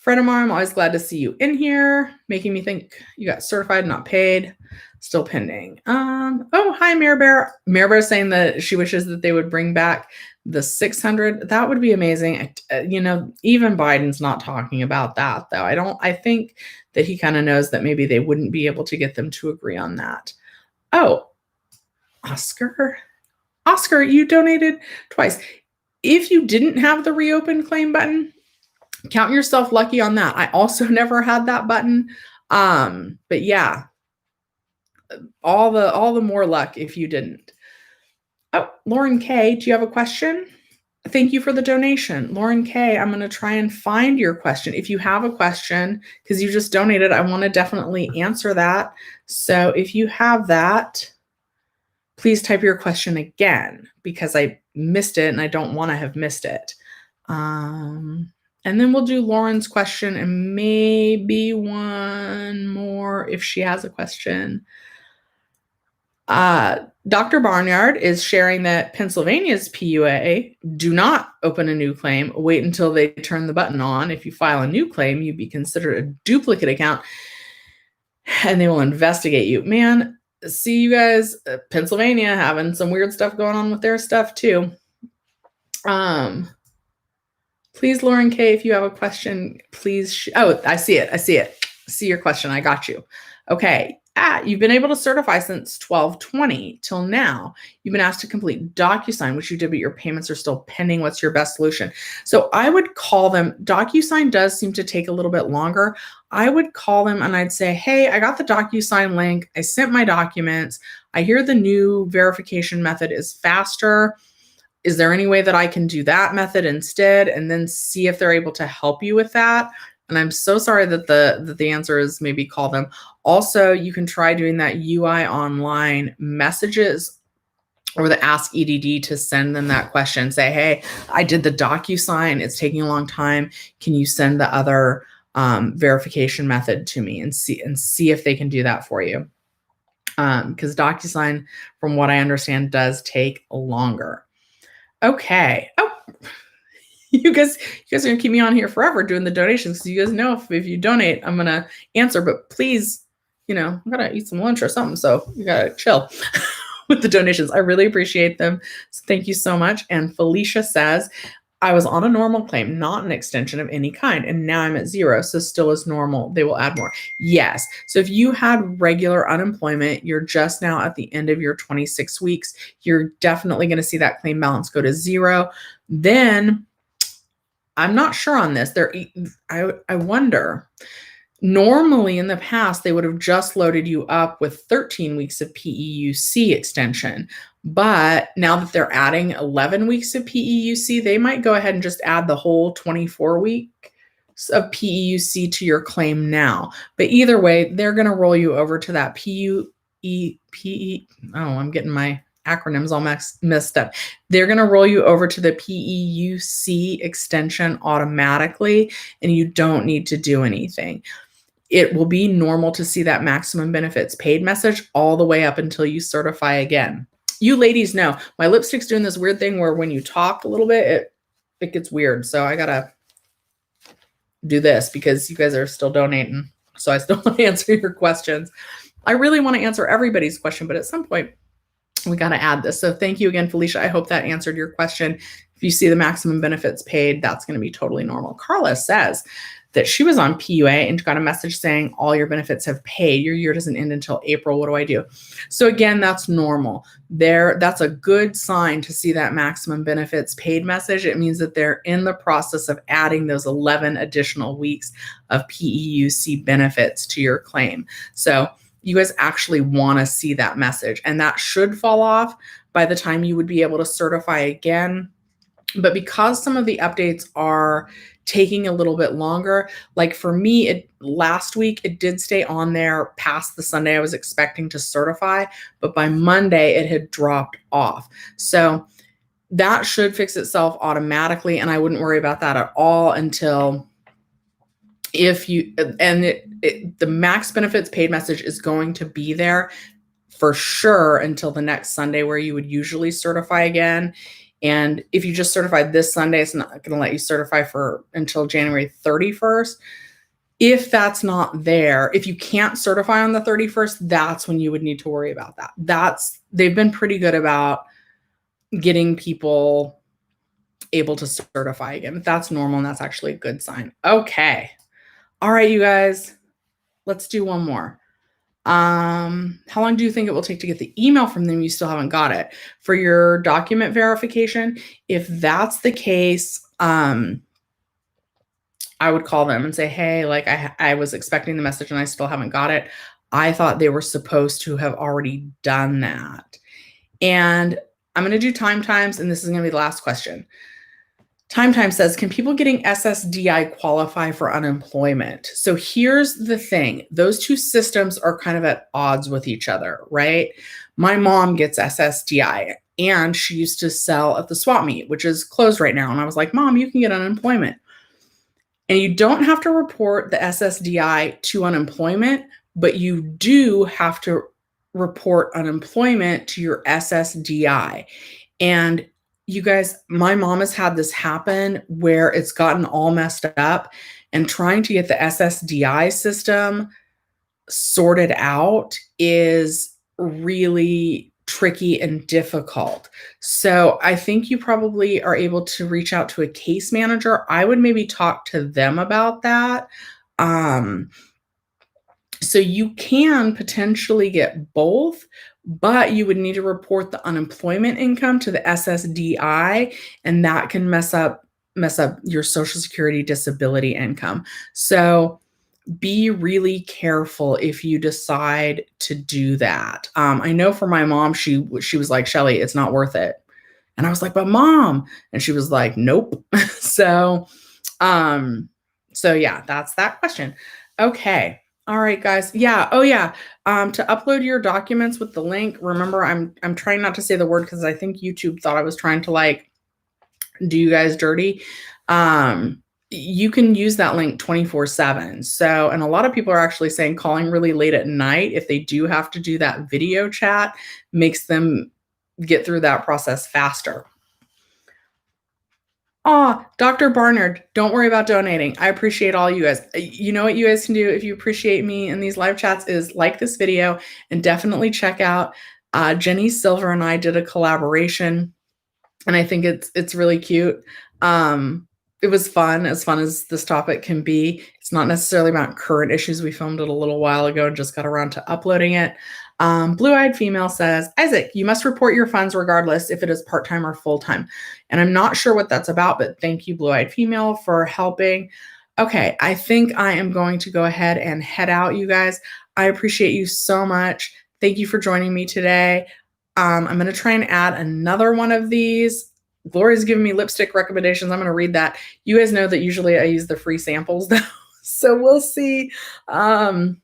S1: Fredamar, I'm always glad to see you in here, making me think you got certified, not paid, still pending. Oh, hi, Bear Bear saying that she wishes that they would bring back the 600. That would be amazing. Even Biden's not talking about that, though. I think that he kind of knows that maybe they wouldn't be able to get them to agree on that. Oh, Oscar, you donated twice. If you didn't have the reopen claim button, count yourself lucky on that. I also never had that button. But yeah, all the more luck if you didn't. Oh, Lauren K, do you have a question? Thank you for the donation. Lauren K, I'm going to try and find your question. If you have a question, because you just donated, I want to definitely answer that. So if you have that, please type your question again because I missed it and I don't want to have missed it. And then we'll do Lauren's question and maybe one more if she has a question. Dr. Barnyard is sharing that Pennsylvania's PUA do not open a new claim. Wait until they turn the button on. If you file a new claim, you'd be considered a duplicate account and they will investigate you. Man, see you guys, Pennsylvania having some weird stuff going on with their stuff too. Please, Lauren K, if you have a question, please. Oh, I see it. I see your question. I got you. Okay. You've been able to certify since 12/20 till now. You've been asked to complete DocuSign, which you did, but your payments are still pending. What's your best solution? So I would call them. DocuSign does seem to take a little bit longer. I would call them and I'd say, hey, I got the DocuSign link. I sent my documents. I hear the new verification method is faster. Is there any way that I can do that method instead? And then see if they're able to help you with that. And I'm so sorry that the answer is maybe call them. Also, you can try doing that UI online messages or the Ask EDD to send them that question. Say, hey, I did the DocuSign. It's taking a long time. Can you send the other verification method to me and see if they can do that for you? Because DocuSign, from what I understand, does take longer. Okay. Oh, you guys are gonna keep me on here forever doing the donations because you guys know if you donate, I'm gonna answer. But please, I gotta eat some lunch or something, so you gotta chill with the donations. I really appreciate them. So thank you so much. And Felicia says, I was on a normal claim, not an extension of any kind, and now I'm at 0, so still is normal. They will add more. Yes. So if you had regular unemployment, you're just now at the end of your 26 weeks, you're definitely going to see that claim balance go to 0. Then I'm not sure on this. I wonder. Normally in the past, they would have just loaded you up with 13 weeks of PEUC extension. But now that they're adding 11 weeks of PEUC, they might go ahead and just add the whole 24 weeks of PEUC to your claim now. But either way, they're going to roll you over to that I'm getting my acronyms all messed up. They're going to roll you over to the PEUC extension automatically, and you don't need to do anything. It will be normal to see that maximum benefits paid message all the way up until you certify again. You ladies know my lipstick's doing this weird thing where when you talk a little bit, it gets weird. So I gotta do this because you guys are still donating. So I still want to answer your questions. I really want to answer everybody's question, but at some point we got to add this. So thank you again, Felicia. I hope that answered your question. If you see the maximum benefits paid, that's going to be totally normal. Carla says that she was on PUA and got a message saying all your benefits have paid. Your year doesn't end until April. What do I do? So again, that's normal. That's a good sign to see that maximum benefits paid message. It means that they're in the process of adding those 11 additional weeks of PEUC benefits to your claim. So you guys actually want to see that message, and that should fall off by the time you would be able to certify again. But because some of the updates are taking a little bit longer, like for me, last week, it did stay on there past the Sunday I was expecting to certify, but by Monday it had dropped off. So that should fix itself automatically, and I wouldn't worry about that at all until the max benefits paid message is going to be there for sure until the next Sunday where you would usually certify again. And if you just certified this Sunday, it's not going to let you certify until January 31st. If that's not there, if you can't certify on the 31st, that's when you would need to worry about that. They've been pretty good about getting people able to certify again. That's normal, and that's actually a good sign. Okay. All right, you guys, let's do one more. How long do you think it will take to get the email from them? You still haven't got it for your document verification. If that's the case, I would call them and say, hey, like I was expecting the message and I still haven't got it. I thought they were supposed to have already done that. And I'm going to do times, and this is going to be the last question. Time says, can people getting SSDI qualify for unemployment? So here's the thing. Those two systems are kind of at odds with each other, right? My mom gets SSDI, and she used to sell at the swap meet, which is closed right now. And I was like, Mom, you can get unemployment. And you don't have to report the SSDI to unemployment, but you do have to report unemployment to your SSDI. And you guys, my mom has had this happen where it's gotten all messed up, and trying to get the SSDI system sorted out is really tricky and difficult. So I think you probably are able to reach out to a case manager. I would maybe talk to them about that. So you can potentially get both, but you would need to report the unemployment income to the SSDI, and that can mess up your Social Security disability income. So be really careful if you decide to do that. I know for my mom, she was like, Shelly, it's not worth it. And I was like, but mom, and she was like, nope. So, yeah, that's that question. Okay. All right, guys. Yeah. Oh yeah. To upload your documents with the link, remember I'm trying not to say the word because I think YouTube thought I was trying to like do you guys dirty. You can use that link 24/7. So, and a lot of people are actually saying calling really late at night, if they do have to do that video chat, makes them get through that process faster. Dr. Barnard, don't worry about donating. I appreciate all you guys. You know what you guys can do if you appreciate me in these live chats is like this video and definitely check out Jenny Silver and I did a collaboration, and I think it's really cute. It was fun as this topic can be. It's not necessarily about current issues. We filmed it a little while ago and just got around to uploading it. Blue-eyed female says, Isaac, you must report your funds regardless if it is part-time or full-time. And I'm not sure what that's about, but thank you, blue-eyed female, for helping. Okay, I think I am going to go ahead and head out, you guys. I appreciate you so much. Thank you for joining me today. I'm going to try and add another one of these. Gloria's giving me lipstick recommendations. I'm going to read that. You guys know that usually I use the free samples though. So we'll see. I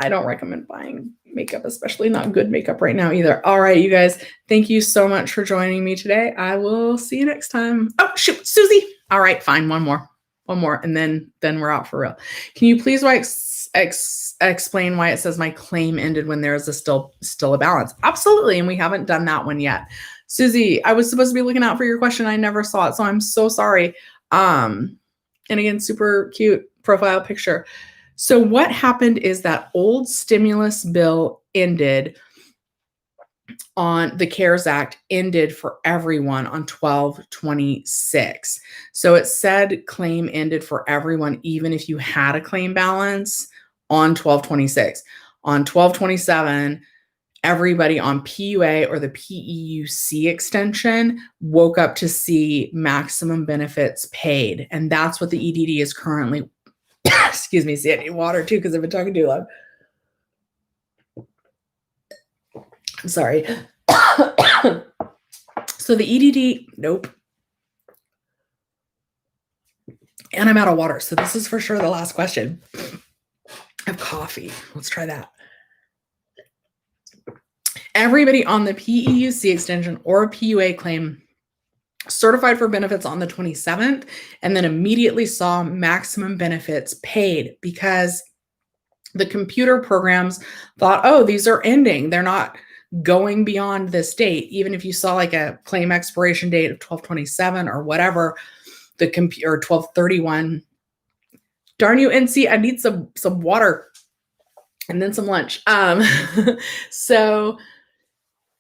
S1: don't recommend buying makeup, especially not good makeup right now either. All right, you guys, thank you so much for joining me today. I will see you next time. Oh, shoot, Susie. All right, fine. One more, and then we're out for real. Can you please explain why it says my claim ended when there is still a balance? Absolutely, and we haven't done that one yet. Susie, I was supposed to be looking out for your question. I never saw it, so I'm so sorry. And again, super cute profile picture. So what happened is that old stimulus bill ended on the CARES Act ended for everyone on 12/26. So it said claim ended for everyone, even if you had a claim balance on 12/26. On 12/27, everybody on PUA or the PEUC extension woke up to see maximum benefits paid. And that's what the EDD is currently, excuse me, see, I need water too because I've been talking too loud. I'm sorry. So the EDD, nope. And I'm out of water. So this is for sure the last question. I have coffee. Let's try that. Everybody on the PEUC extension or PUA claim certified for benefits on the 27th and then immediately saw maximum benefits paid because the computer programs thought, oh, these are ending. They're not going beyond this date. Even if you saw like a claim expiration date of 12/27 or whatever, the computer, or 12/31. Darn you, NC, I need some water and then some lunch. So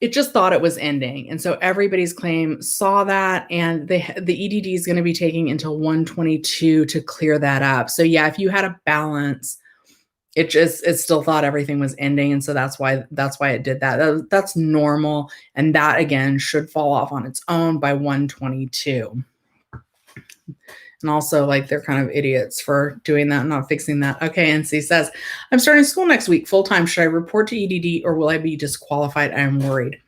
S1: it just thought it was ending. And so everybody's claim saw that, and the EDD is going to be taking until 1/22 to clear that up. So yeah, if you had a balance, it still thought everything was ending. And so that's why it did that. That's normal. And that again should fall off on its own by 1/22. And also, like, they're kind of idiots for doing that and not fixing that. Okay, NC says, I'm starting school next week full-time. Should I report to EDD or will I be disqualified? I'm worried.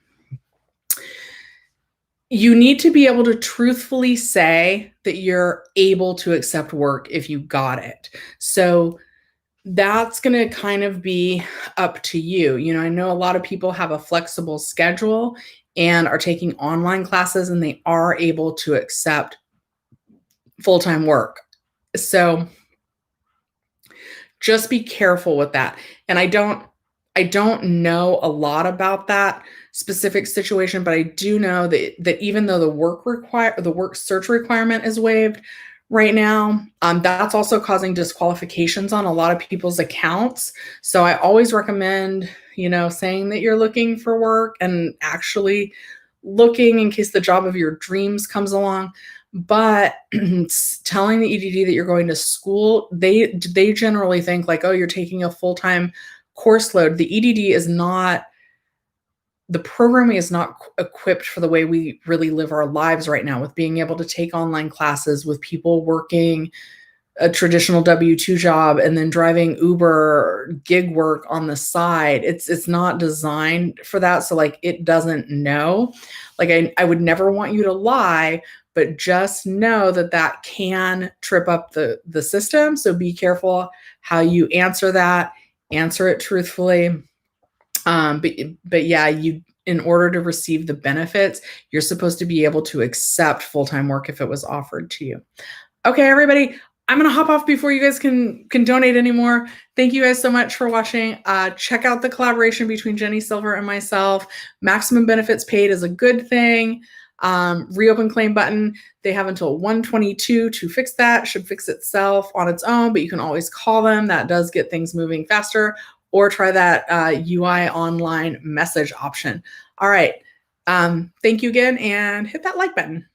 S1: You need to be able to truthfully say that you're able to accept work if you got it. So that's going to kind of be up to you. You know, I know a lot of people have a flexible schedule and are taking online classes, and they are able to accept full-time work. So just be careful with that. And I don't know a lot about that specific situation, but I do know that even though the work search requirement is waived right now, that's also causing disqualifications on a lot of people's accounts. So I always recommend, saying that you're looking for work and actually looking in case the job of your dreams comes along. But telling the EDD that you're going to school, they generally think like, oh, you're taking a full-time course load. The EDD is not, the programming is not equipped for the way we really live our lives right now, with being able to take online classes, with people working a traditional W-2 job and then driving Uber gig work on the side. It's not designed for that. So like, it doesn't know. Like I would never want you to lie, but just know that that can trip up the system. So be careful how you answer that. Answer it truthfully. But yeah, in order to receive the benefits, you're supposed to be able to accept full-time work if it was offered to you. Okay, everybody, I'm going to hop off before you guys can donate anymore. Thank you guys so much for watching. Check out the collaboration between Jenny Silver and myself. Maximum benefits paid is a good thing. Reopen claim button, they have until 1/22 to fix that. Should fix itself on its own, but you can always call them. That does get things moving faster. Or try that UI online message option. All right. Thank you again, and hit that like button.